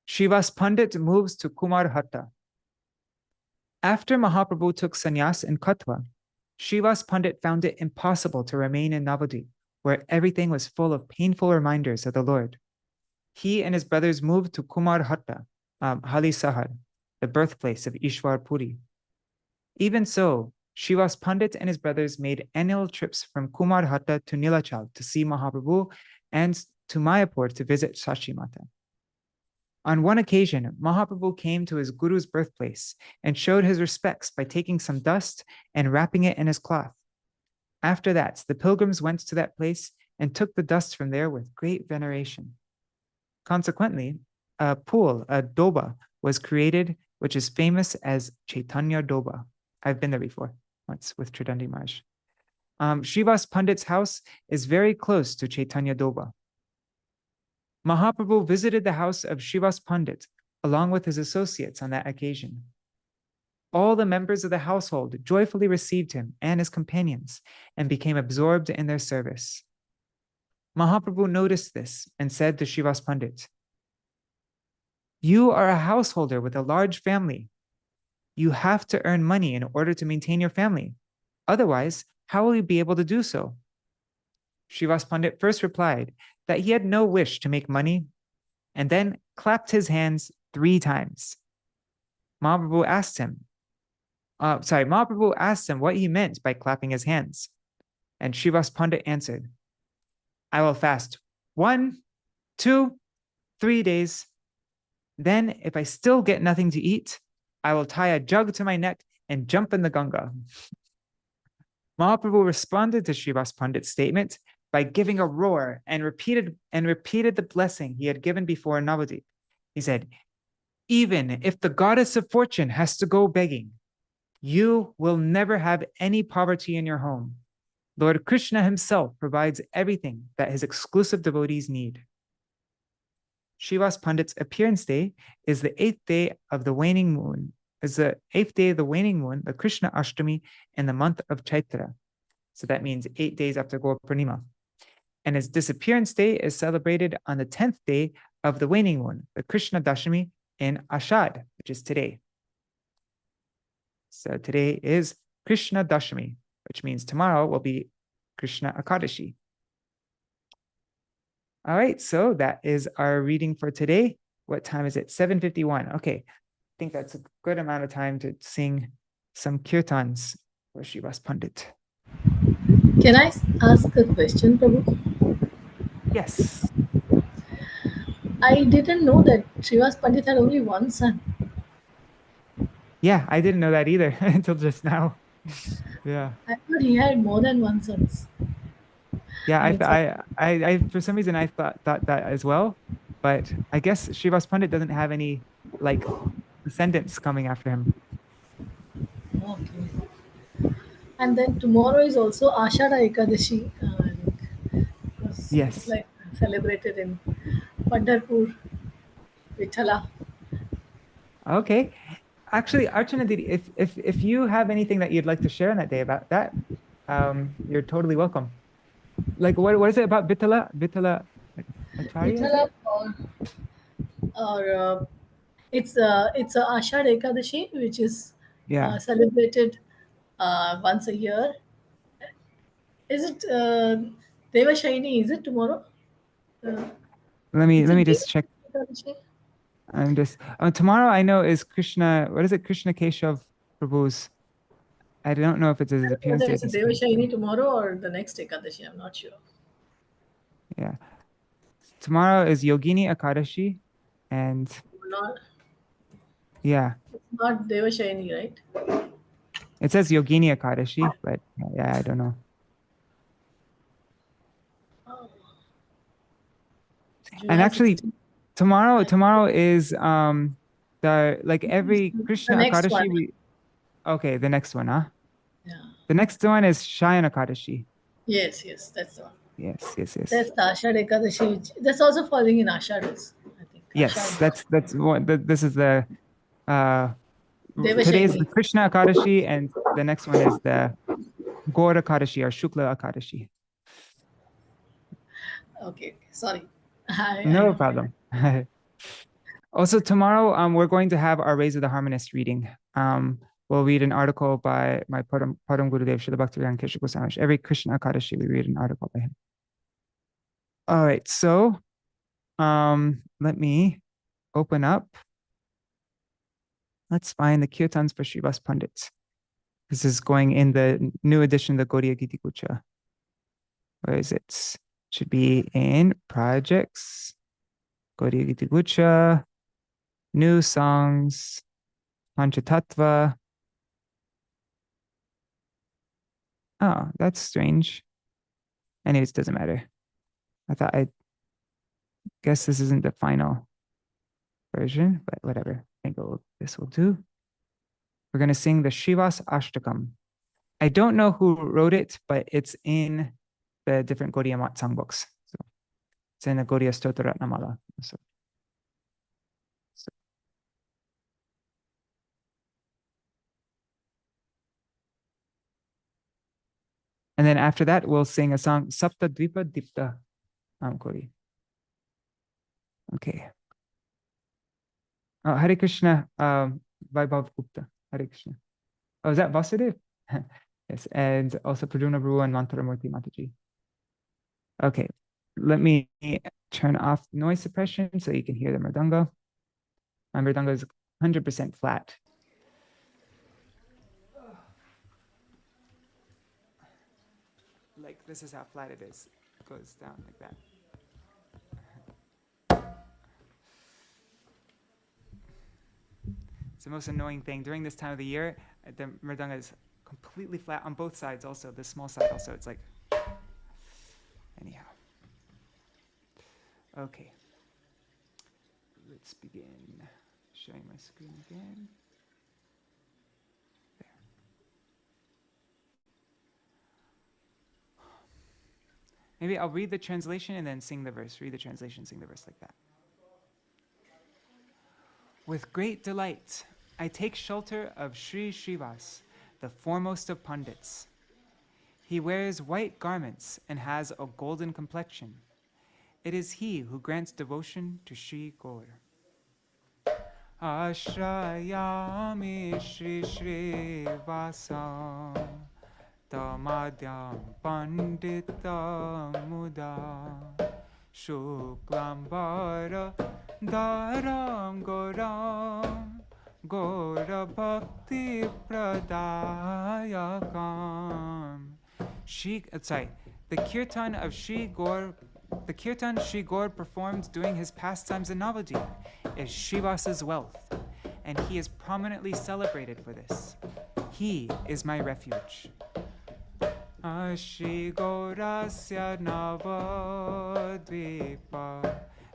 Śrīvāsa Pandit moves to Kumarhatta. After Mahaprabhu took sannyas in Katwa, Śrīvāsa Pandit found it impossible to remain in Navadvip, where everything was full of painful reminders of the Lord. He and his brothers moved to Kumarhatta, Halisahar, the birthplace of Ishwar Puri. Even so, Śrīvāsa Pandit and his brothers made annual trips from Kumarhatta to Nilachal to see Mahaprabhu and to Mayapur to visit Sachi Mata. On one occasion, Mahaprabhu came to his guru's birthplace and showed his respects by taking some dust and wrapping it in his cloth. After that, the pilgrims went to that place and took the dust from there with great veneration. Consequently, a pool, a doba, was created, which is famous as Caitanya Doba. I've been there before, once with Tridandi Maharaj. Śrīvāsa Pandit's house is very close to Caitanya Doba. Mahaprabhu visited the house of Śrīvāsa Pandit along with his associates on that occasion. All the members of the household joyfully received him and his companions and became absorbed in their service. Mahaprabhu noticed this and said to Śrīvāsa Pandit, "You are a householder with a large family. You have to earn money in order to maintain your family. Otherwise, how will you be able to do so?" Śrīvāsa Pandit first replied that he had no wish to make money, and then clapped his hands 3 times. Mahaprabhu asked him what he meant by clapping his hands. And Śrīvāsa Pandit answered, "I will fast 1, 2, 3 days. Then, if I still get nothing to eat, I will tie a jug to my neck and jump in the Ganga." Mahaprabhu responded to Śrīvāsa Pandit's statement by giving a roar and repeated the blessing he had given before in Navadvip. He said, "Even if the goddess of fortune has to go begging, you will never have any poverty in your home. Lord Krishna himself provides everything that his exclusive devotees need." Śrīvāsa Pandit's appearance day is the 8th day of the waning moon, the Krishna Ashtami in the month of Chaitra. So that means 8 days after Gaur Purnima. And his disappearance day is celebrated on the 10th day of the waning moon, the Krishna Dashami in Ashad, which is today. So today is Krishna Dashami, which means tomorrow will be Krishna Akadashi. All right, so that is our reading for today. What time is it? 7:51. Okay, I think that's a good amount of time to sing some kirtans for Śrīvāsa Pandit. Can I ask a question, Prabhu? Yes. I didn't know that Śrīvāsa Pandit had only one son. Yeah, I didn't know that either until just now. Yeah. I thought he had more than one son. Yeah, I for some reason I thought that as well, but I guess Śrīvāsa Pandit doesn't have any like descendants coming after him. Okay. And then tomorrow is also Ashada Ekadashi. Yes. It's like celebrated in Pandharpur, Vithala. Okay. Actually, Archana Didi, if you have anything that you'd like to share on that day about that, you're totally welcome. Like what is it about Vithala? Vithala Vithala or it's a Ashada Ekadashi, which is celebrated once a year. Is it Devashayini? Is it tomorrow? Let me just check. I'm just tomorrow. I know is Krishna. What is it? Krishna Keshav Prabhu's. I don't know if it's his appearance day. Is it Devashayini tomorrow or the next Ekadashi? I'm not sure. Yeah, tomorrow is Yogini Akadashi, and not. Yeah. It's not Devashayini, right? It says Yogini Akadashi, but yeah, I don't know. And actually, tomorrow is the like every Krishna Akadashi. Okay, the next one, huh? Yeah. The next one is Shayana Akadashi. Yes, that's the one. Yes. That's the Ashad Ekadashi. That's also falling in Ashadas, I think. Yes, Ashad. that's what this is the today is the Krishna Akadashi, and the next one is the Gaur Akadashi or Shukla Akadashi. Okay, sorry. No problem. Also tomorrow, we're going to have our Raise of the Harmonist reading. We'll read an article by my Param Gurudev, Śrīla Bhaktivedanta Keshav Goswāmī. Every Krishna Akadashi, we read an article by him. All right, so let me open up. Let's find the kirtans for Śrīvāsa Pandit. This is going in the new edition of the Gaudiya Giti Gucha. Where is it? Should be in projects, Gaudiya Giti Gucha, new songs, Panchatattva. Oh, that's strange. Anyways, it doesn't matter. I guess this isn't the final version, but whatever. I think this will do. We're going to sing the Śrīvāsa Ashtakam. I don't know who wrote it, but it's in the different Gaudiya Mat songbooks. So it's in the Gaudiya Stotra Ratnamala. So. And then after that, we'll sing a song, Sapta Dvipa Dipta Kori. Okay. Oh, Hare Krishna, Vaibhav Gupta. Hare Krishna. Oh, is that Vasudev? Yes, and also Praduna Bru and Mantaramurti Mataji. Okay, let me turn off noise suppression so you can hear the mridanga. My mridanga is 100% flat. Like this is how flat it is. It goes down like that. It's the most annoying thing. During this time of the year, the mridanga is completely flat on both sides also. The small side also, it's like, anyhow. Okay. Let's begin. Sharing my screen again. There. Maybe I'll read the translation and then sing the verse. Read the translation, sing the verse like that. With great delight, I take shelter of Sri Śrīvāsa, the foremost of Pandits. He wears white garments and has a golden complexion. It is he who grants devotion to Shri Gaur. Ashrayami Shri Śrīvāsa Tamadhyam Paṇḍita Muda Shuklambara Dharam Goram Gora Bhakti Pradayakam. The kirtan of Shri Gaur, the kirtan Shri Gaur performed during his pastimes in Navadvip is Śrīvāsa's wealth, and he is prominently celebrated for this. He is my refuge. Shri Gaurasya Navadvipa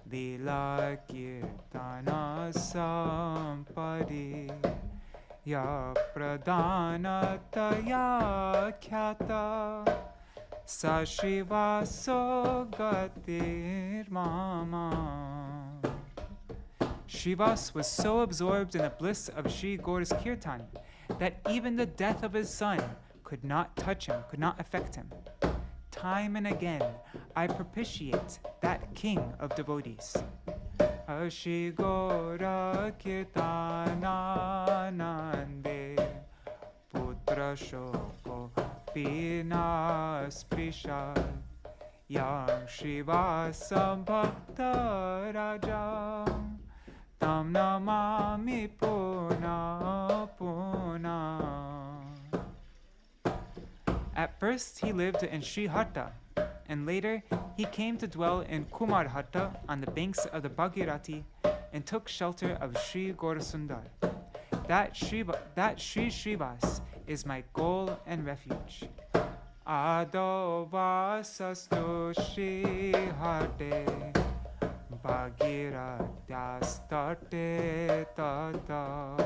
Dila Kirtana Sampari Ya Pradana Taya Khyata Sa Śrīvāsa Gatir Mama. Śrīvāsa was so absorbed in the bliss of Shri Gaur's kirtan that even the death of his son could not touch him, could not affect him. Time and again, I propitiate that king of devotees. Shri Gaura Kirtana Nande Putra Shoko Pina Sprisha Yang Śrīvāsa Bhakta Raja Tam Namami Puna Puna. At first he lived in Srihatta, and later he came to dwell in Kumarhatta on the banks of the Bhagirathi and took shelter of Sri Gaurasundar. That Sri Śrīvāsa is my goal and refuge. Ado vasastu Srihatte Bhagiratyastate tata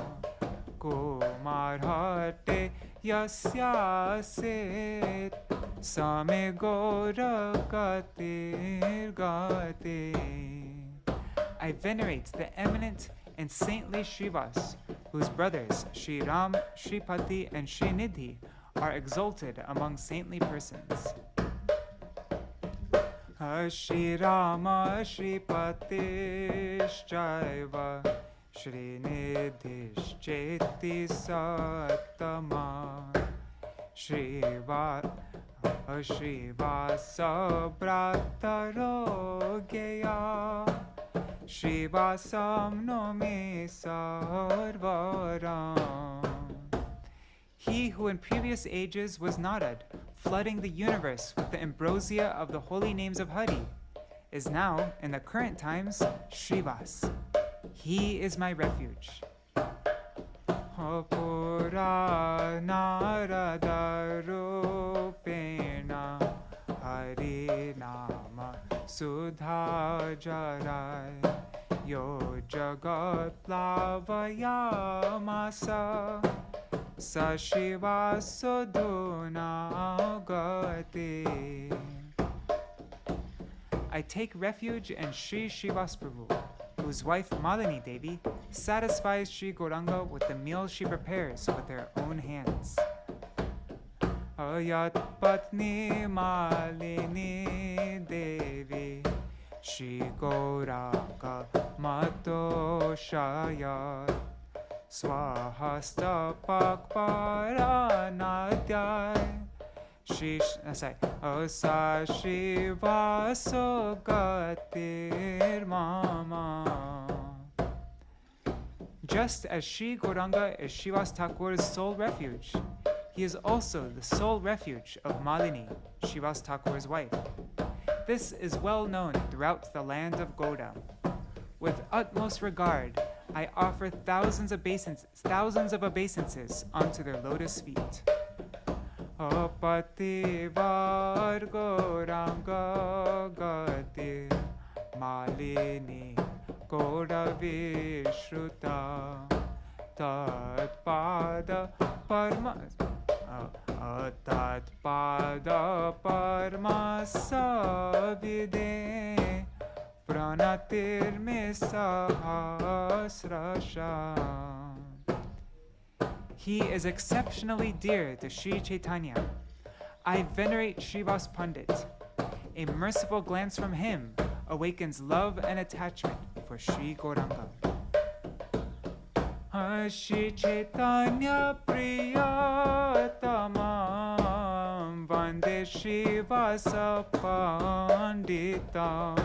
Kumarhatte Yasyaset Same Gaura Gatir Gate. I venerate the eminent and saintly Śrīvāsa, whose brothers Shri Ram, Shripati, and Srinidhi are exalted among saintly persons. Shri Rama Shri Patishchaiva Shri Nidhishcheti Sattama Śrīvāsa Ṭhākura Śrīvāsam Nome Sarvaram. He who in previous ages was Narad, flooding the universe with the ambrosia of the holy names of Hari, is now, in the current times, Śrīvāsa. He is my refuge. Pura Narada Rupena Hari Nama Sudha Jarai Yo Jagat Plavayamasa Sa Śrīvāsa Ṭhākura. I take refuge in Sri Śrīvāsa Prabhu, whose wife Malini Devi satisfies Sri Gauranga with the meal she prepares with her own hands. Ayat Patni Malini Devi Sri Gauranga Mato Shayat Swahasta Pakparanadhyay Asa Śrīvāsa Gatir Mama. Just as Sri Gauranga is Śrīvāsa Ṭhākura's sole refuge, he is also the sole refuge of Malini, Śrīvāsa Ṭhākura's wife. This is well known throughout the land of Gauda. With utmost regard, I offer thousands of obeisances onto their lotus feet. Apati Vargo Ranga Gati Malini Gauda Vishruta Tat Pada Parma Savide Pranatir Mesahasrasha. He is exceptionally dear to Sri Caitanya. I venerate Śrīvāsa Pandit. A merciful glance from him awakens love and attachment for Sri Gauranga. Shri Caitanya Priyatamam Vande Śrīvāsa Paṇḍitam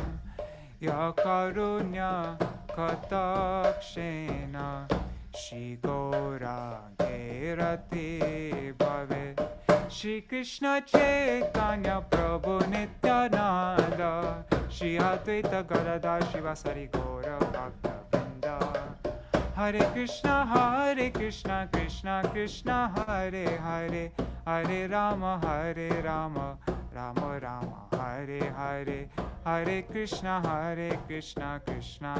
Ya Karunya Katakshena Shri Gaurange Rati Bhave Shri Krishna Chaitanya Prabhu Nityananda Shri Advaita Gadadhar Śrīvāsa Gaura Bhakta Vrinda. Hare Krishna Krishna Krishna Hare Hare Hare Rama Rama Rama Hare Hare Hare Krishna Krishna Krishna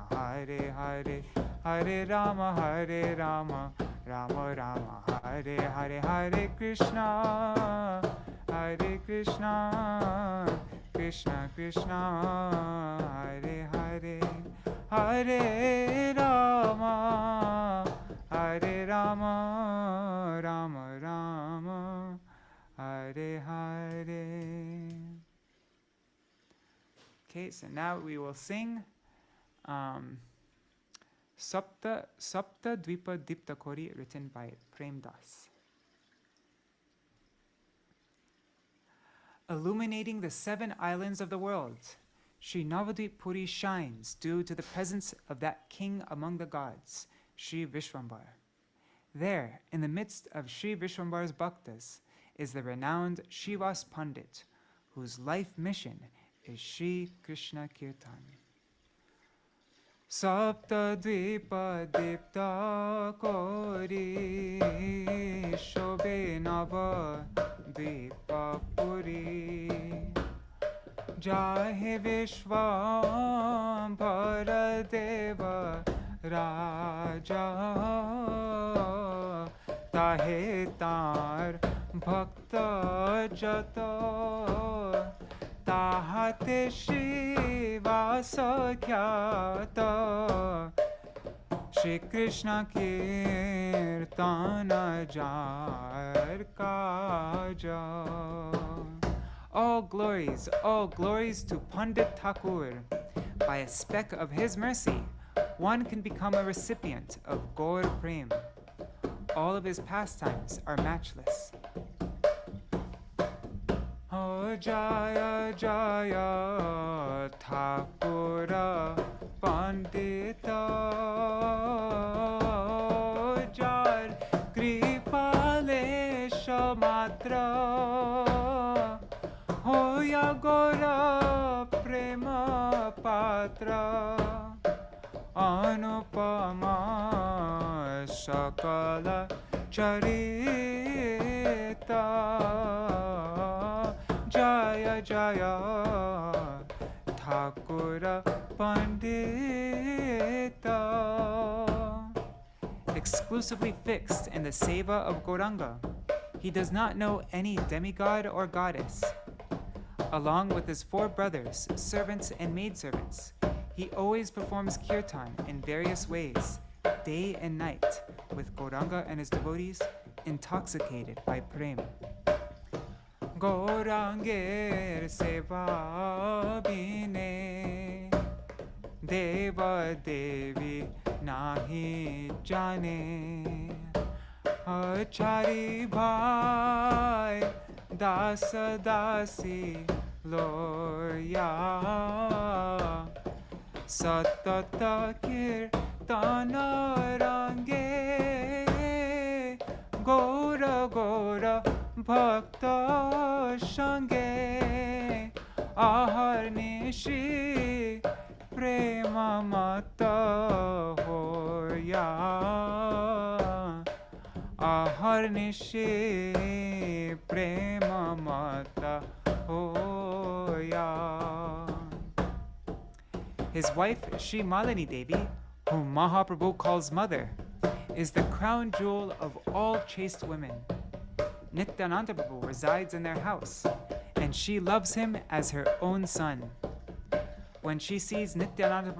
Hare Hare Hare Rama Rama Rama Hare Hare Hare Krishna Krishna Krishna Hare Hare Hare Rama Rama Rama Hare Hare. Okay, so now we will sing Sapta Dvipa Dipta Kori, written by Prem Das. Illuminating the 7 islands of the world, Sri Navadvip Puri shines due to the presence of that king among the gods, Sri Vishwambar. There, in the midst of Sri Vishwambar's bhaktas, is the renowned Śrīvāsa Pandit, whose life mission is Sri Krishna Kirtan. Sapta Dvipa Dipta Kori Shobhe Nava Dvipa Puri Jahe Vishwambara Deva Raja Tahe Tar Bhakta Jata Tahate Śrīvāsa Khyata Shri Krishna Kirtana Jar Kaja. all glories to Paṇḍita Ṭhākura. By a speck of his mercy, one can become a recipient of Gaur Prem. All of his pastimes are matchless. Oh, Jaya Jaya Ṭhākura Paṇḍita Jar Kripalesha Matra Hoya Gora Prema Patra Anupama Sakala Charita Jaya Jaya Ṭhākura Paṇḍita. Exclusively fixed in the seva of Gauranga, he does not know any demigod or goddess. Along with his 4 brothers, servants, and maidservants, he always performs kirtan in various ways, day and night, with Gauranga and his devotees intoxicated by prem. Gauranger seva bine deva devi nahi jane achari bhai dasa dasi loya satata kirtana range gora gora bhakta shange ahar nishi prema mata hoya ahar nishi prema mata hoya. His wife Shri Malini Devi, whom Mahaprabhu calls mother, is the crown jewel of all chaste women. Nityananda Prabhu resides in their house, and she loves him as her own son. When she sees Nityananda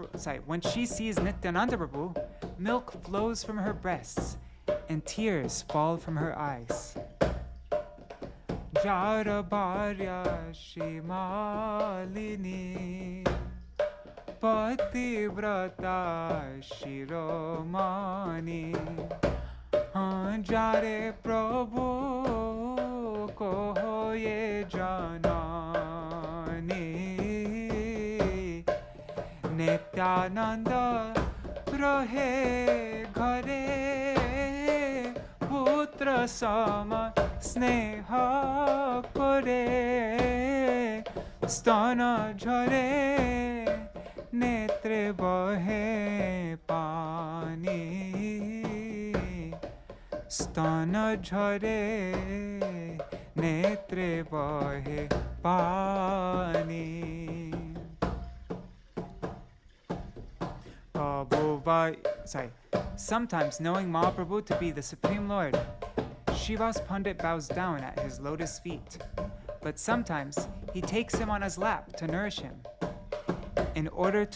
Prabhu, milk flows from her breasts, and tears fall from her eyes. Jara Bharya Shimalini Pativrata Shiromani Jare Prabhu Ko Ye Janani Nityananda Rahe Ghare Putra Sama Sneha Kore Stana Jhare Netre Bahe Pani Stana Jhare Netre Bahe Pani. Sometimes, knowing Mahaprabhu to be the Supreme Lord, Śrīvāsa Pandit bows down at his lotus feet, but sometimes he takes him on his lap to nourish him. In order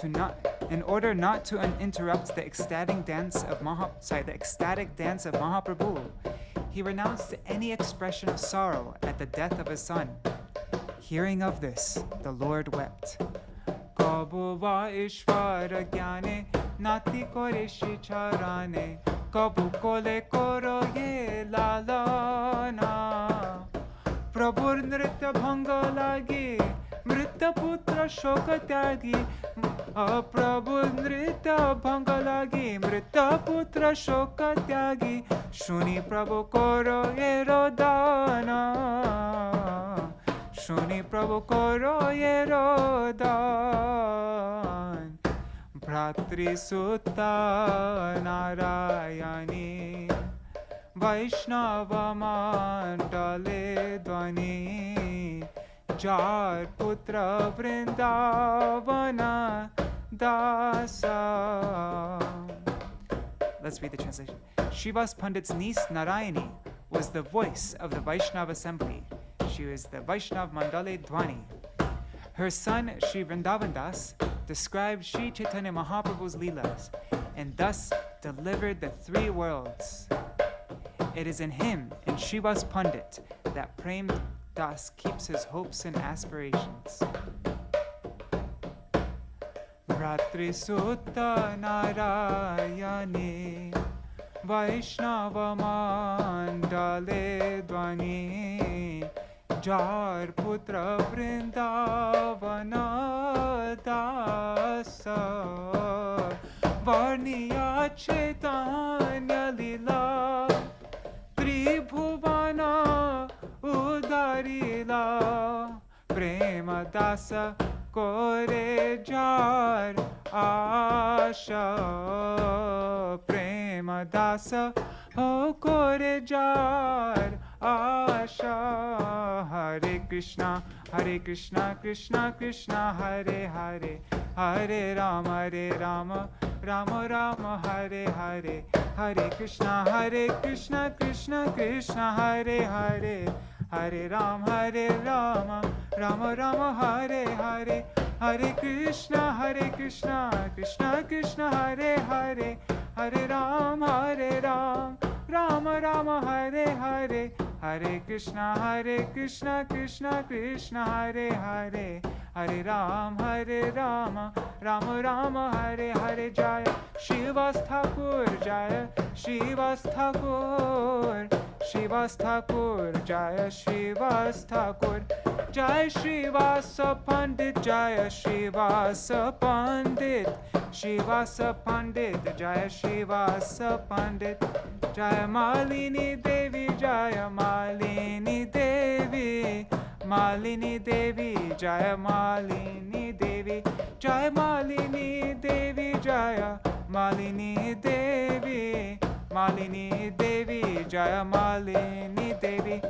not to interrupt the ecstatic dance of Mahaprabhu, he renounced any expression of sorrow at the death of his son. Hearing of this, the Lord wept. Kabu va ishvara gyane nati koreshi charane kabu kole koro ye lalana prabhur nritya bhanga lagi mritya putra shoka tyagi prabhur nritya bhanga lagi mritya putra shoka tyagi shuni prabhu koro ye rodana shuni prabhu koro ye rodan Bhratri Sutta Narayani Vaishnava Mandale Dvani Jar Putra Vrindavana Dasa. Let's read the translation. Śrīvāsa Pandit's niece Narayani was the voice of the Vaishnava assembly. She was the Vaishnav Mandale Dvani. Her son Sri Vrindavan Das described Sri Caitanya Mahaprabhu's Leelas and thus delivered the 3 worlds. It is in him, in Śrīvāsa Pandit, that Prem Das keeps his hopes and aspirations. Ratri Sutta Narayane Vaishnava Mandale Dvani Jar Putra Vrindavana Dasa Varniya Chaitanya Lila Tribhuvana Udarila Prema Dasa Kore Jar Asha Prema Dasa Kore Jar Asha Hare Krishna Krishna Krishna Hare Hare Hare Rama Rama Rama Hare Hare Hare Krishna Krishna Krishna Hare Hare Hare Rama Rama Hare Hare Hare Krishna Krishna Krishna Hare Hare Hare Rama Rama Hare Hare Hare Krishna Krishna Krishna Hare Hare Hare Rama Rama Hare Hare Jaya Śrīvāsa Ṭhākura Jaya Śrīvāsa Ṭhākura Śrīvāsa Ṭhākura Jaya Śrīvāsa Ṭhākura Jaya Śrīvāsa Pandit Jaya Śrīvāsa Pandit Śrīvāsa Pandit Jaya Śrīvāsa Pandit Jaya Malini Devi Jaya Malini Devi Malini Devi Jaya Malini Devi Jaya Malini Devi Jaya Malini Devi Malini Devi Jaya Malini Devi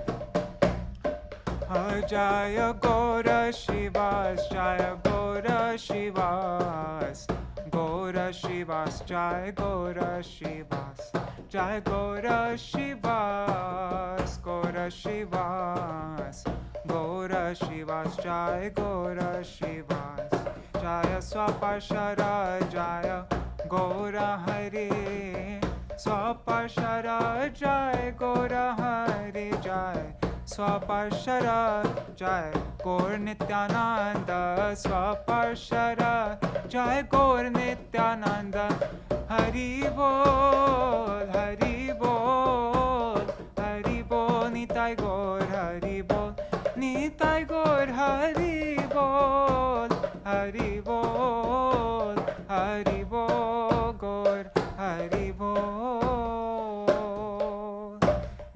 Jaya Gaura Śrīvāsa Jaya Gaura Śrīvāsa Gaura Śrīvāsa Jaya Gaura Śrīvāsa Jaya Gaura Śrīvāsa Gaura Śrīvāsa Gaura Śrīvāsa Jaya Gaura Śrīvāsa Jaya Swaparshara Jaya Gaura Hari Swaparshara Jaya Gaura Hari Jaya Swaparshara Jaya Gaur Nityananda Swaparshara Jaya Gaur Nityananda Hari Bol Hari Bol Hari Bol Nitai Gaur Hari Bol Nitai Gaur Hari Bol Hari Bol Hari Bol Gaur Hari Bol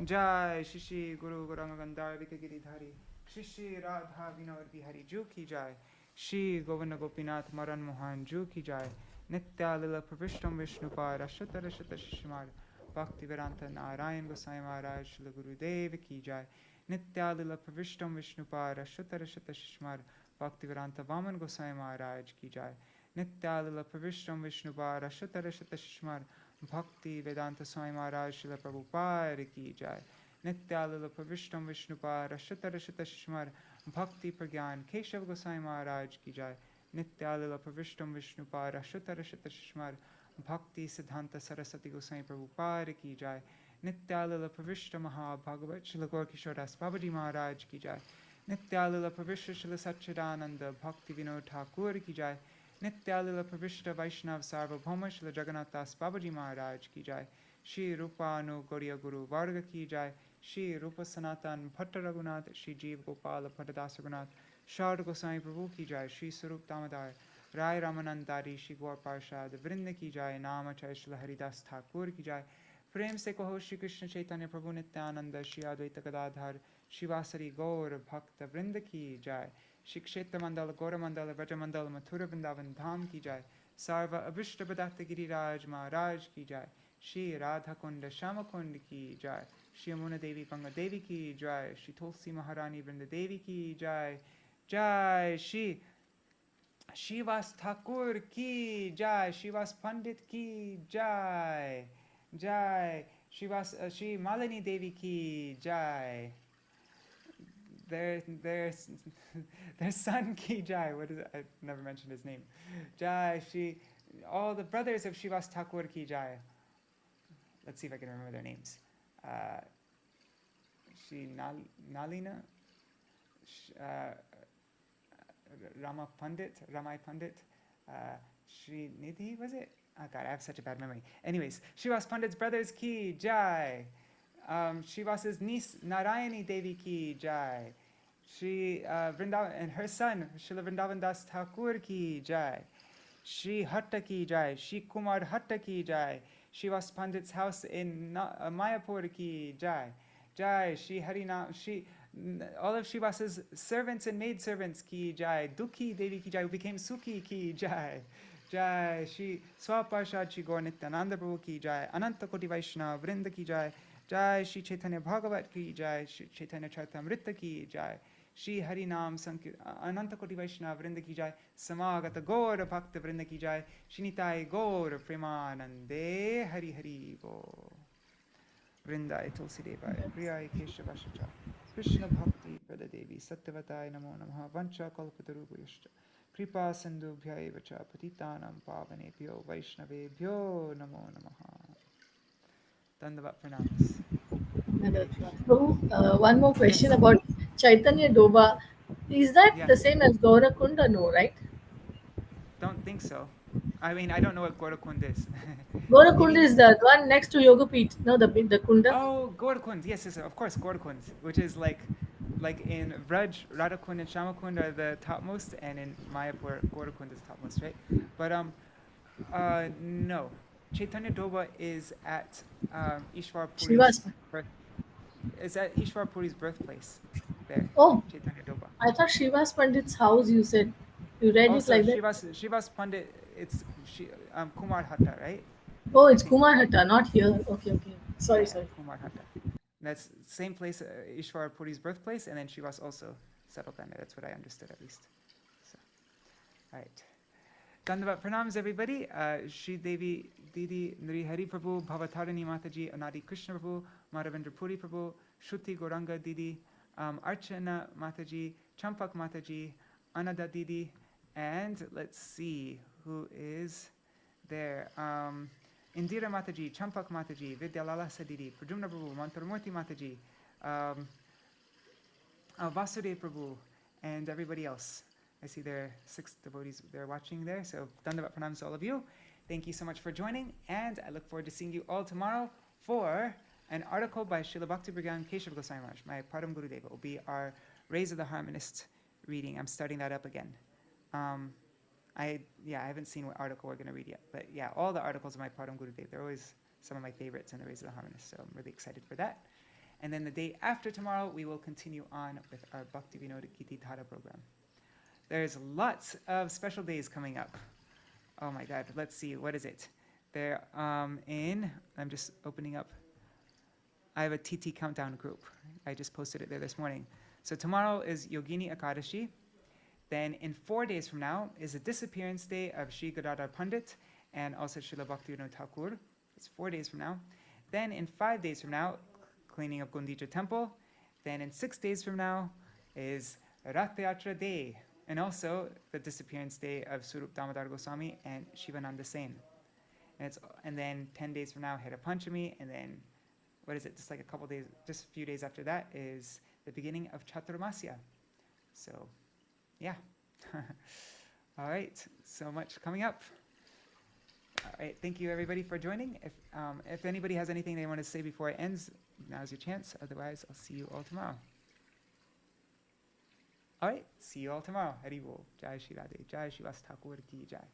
Jai Shishi Guru Gauranga Gandhar Vikagiri Dhari Shishi Radha Vinod Bihari Ju Ki Jai Shri Govinda Gopinath Maran Mohan Ju Ki Jai Nitya Lila Pravishtam Vishnupad Ashata Rashata Shishmar Bhakti Vedanta Narayan Gosvāmī Mahārāja Śrīla Gurudev Ki Jai Nitya Lila Pravishtam Vishnupad Ashata Rashata Shishmar Bhakti Vedanta Vaman Gosvāmī Mahārāja Ki Jai Nitya Lila Pravishtam Vishnupad Ashata Rashata Shishmar Bhakti Vedanta Swami Mahārāja Śrīla Prabhupada Ki Jai Nitya Lila Pravishtam Vishnupad Ashata Rashata Shishmar Bhakti Pragyan Keshav Gosvāmī Mahārāja Ki Jai Nitya Lila Pravishtam Vishnupad Ashata Rashata Shishmar Bhakti Siddhanta Saraswati Gosvāmī Prabhupada Ki Jai Nitya Lila Pravishta Mahabhagavat Śrīla Gaur Kishore Das Babaji Mahārāja Ki Jai Nitya Lila Pravishta Śrīla Satchidananda Bhakti Vinod Ṭhākura Ki Jai Nitya Lila Pravishta Vaishnav Sarvabhauma Śrīla Jagannath Das Babaji Mahārāja Ki Jai Shri Rupa Anu Gauriya Guru Varga Ki Jai Shri Rupa Sanatan Bhatta Raghunath Shri Jeev Gopala Bhattadasa Raghunath Shard Goswami Prabhu Ki Jai Shri Sarup Damodar Rai Ramanandari Shri Gaur Parshad Vrinda Ki Jai Nama Chai Śrīla Haridas Ṭhākura Ki Jai Prem Se Kaho Shri Krishna Chaitanya Prabhu Nityananda Shri Advaita Gadadhar Shri Vasari Gaur Bhakta Vrinda Ki Jai Shri Kshetra Mandala Gaura Mandala Vraja Mandala Mathura Vrindavan Dham Ki Jai Sarva Abhishta Badatta Giriraj Maharaj Ki Jai Shri Radha Kunda Shama Kunda Ki Jai Shri Yamuna Devi Panga Devi Ki Jai Shri Tulsi Maharani Vrinda Devi Ki Jai Jai Shri Śrīvāsa Ṭhākura Ki Jai Śrīvāsa Pandit Ki Jai Jai Shri Malini Devi Ki Jai their son Ki Jai. What is it? I never mentioned his name. Jai Shri, all the brothers of Śrīvāsa Ṭhākura Ki Jai. Let's see if I can remember their names. Shri Nalina, Ramai Pandit, Srinidhi, was it? Oh God, I have such a bad memory. Anyways, Śrīvāsa Pandit's brothers ki jai. Śrīvāsa's niece Narayani Devi ki jai. Shri Vrindavan and her son Srila Vrindavan Das Thakur ki jai. Shri Hatta ki jai. Shri Kumar Hatta ki jai. Śrīvāsa Pandit's house in Mayapur ki jai. Jai. Shri Harinam. All of Śrīvāsa's servants and maidservants ki jai. Dukhi Devi ki jai, who became Sukhi ki jai. Jai. Shri Swaparshad Shri Gaur Nityananda Prabhu ki jai. Ananta Koti Vaishnava Vrinda ki jai. Jai. Shri Caitanya Bhagavat ki jai. Shri Caitanya Charitamrita ki jai. Shri Harinam Ananta Koti Vaishnava Vrinda ki jai. Samagata Gaur Bhakta Vrinda ki jai. Shinitai Gaur Premanande Hari Hari Bo. Vrindai Tulsi Devai Priyai Keshavashacha Krishna Bhakti Prada Devi Satyavatai Namo Namaha Vancha Kalpatarubhayascha Kripa Sindhubhyai Vacha Patitanam Pavanebhyo Vaishnavebhyo Namo Namaha. Dandavat Pranamas. So, one more question about Chaitanya Doba. Is that the same as Gaurakunda? No, right? Don't think so. I mean, I don't know what Gaurakund is. Gaurakund is the one next to Yogapeeth. No, the Kunda. Oh, Gaurakund. Yes, of course, Gaurakund, which is like in Vraj, Radhakund and Shamakund are the topmost, and in Mayapur, Gaurakund is topmost, right? But no. Chaitanya Doba is at Ishwar Puri's Puri's birthplace. There. Oh, Chaitanya Doba. I thought Śrīvāsa Pandit's house. You said you read also, it like that. Śrīvāsa Pandit. It's Kumar Hatta, right? Oh, it's Kumar Hatta, not here. Okay. Sorry. Kumar Hatta. That's same place, Ishwar Puri's birthplace, and then Śrīvāsa also settled down there. That's what I understood, at least. So, all right. Dandavat pranams, everybody. Shri Devi Didi Nri Hari Prabhu, Bhavatarani Mataji, Anadi Krishna Prabhu, Madhavendra Puri Prabhu, Shruti Goranga Didi, Archana Mataji, Champak Mataji, Anada Didi, and let's see who is there. Indira Mataji, Champak Mataji, Vidyalalasa Didi, Pradyumna Prabhu, Mantaramurti Mataji, Vasudev Prabhu, and everybody else. I see there are 6 devotees they're watching there, so Dandavat pranams to all of you. Thank you so much for joining, and I look forward to seeing you all tomorrow for an article by Srila Bhakti Brigyan Keshav Gosvāmī Maharaj, my Param Gurudeva. It will be our Rays of the Harmonist reading. I'm starting that up again. I haven't seen what article we're going to read yet, but yeah, all the articles of my Param Gurudeva, they're always some of my favorites in the Rays of the Harmonist, so I'm really excited for that. And then the day after tomorrow, we will continue on with our Bhakti Vinod Kiti Thara program. There's lots of special days coming up. Oh my God, let's see, what is it? They're I'm just opening up. I have a TT countdown group. I just posted it there this morning. So tomorrow is Yogini Ekadashi. Then in 4 days from now is the disappearance day of Sri Gadadhar Pandit and also Srila Bhaktivinoda Thakur. It's 4 days from now. Then in 5 days from now, cleaning of Gundija Temple. Then in 6 days from now is Rath Yatra Day, and also the disappearance day of Swarup Damodar Goswami and Shivananda Sen. And then 10 days from now, Hera Panchami, and then, just like a few days after that is the beginning of Chaturmasya. So, yeah. All right, so much coming up. All right, thank you everybody for joining. If anybody has anything they want to say before it ends, now's your chance. Otherwise, I'll see you all tomorrow. All right, see you all tomorrow. Hari Bol. Jai Shri Radhe. Jai Śrīvāsa Ṭhākura ki jai.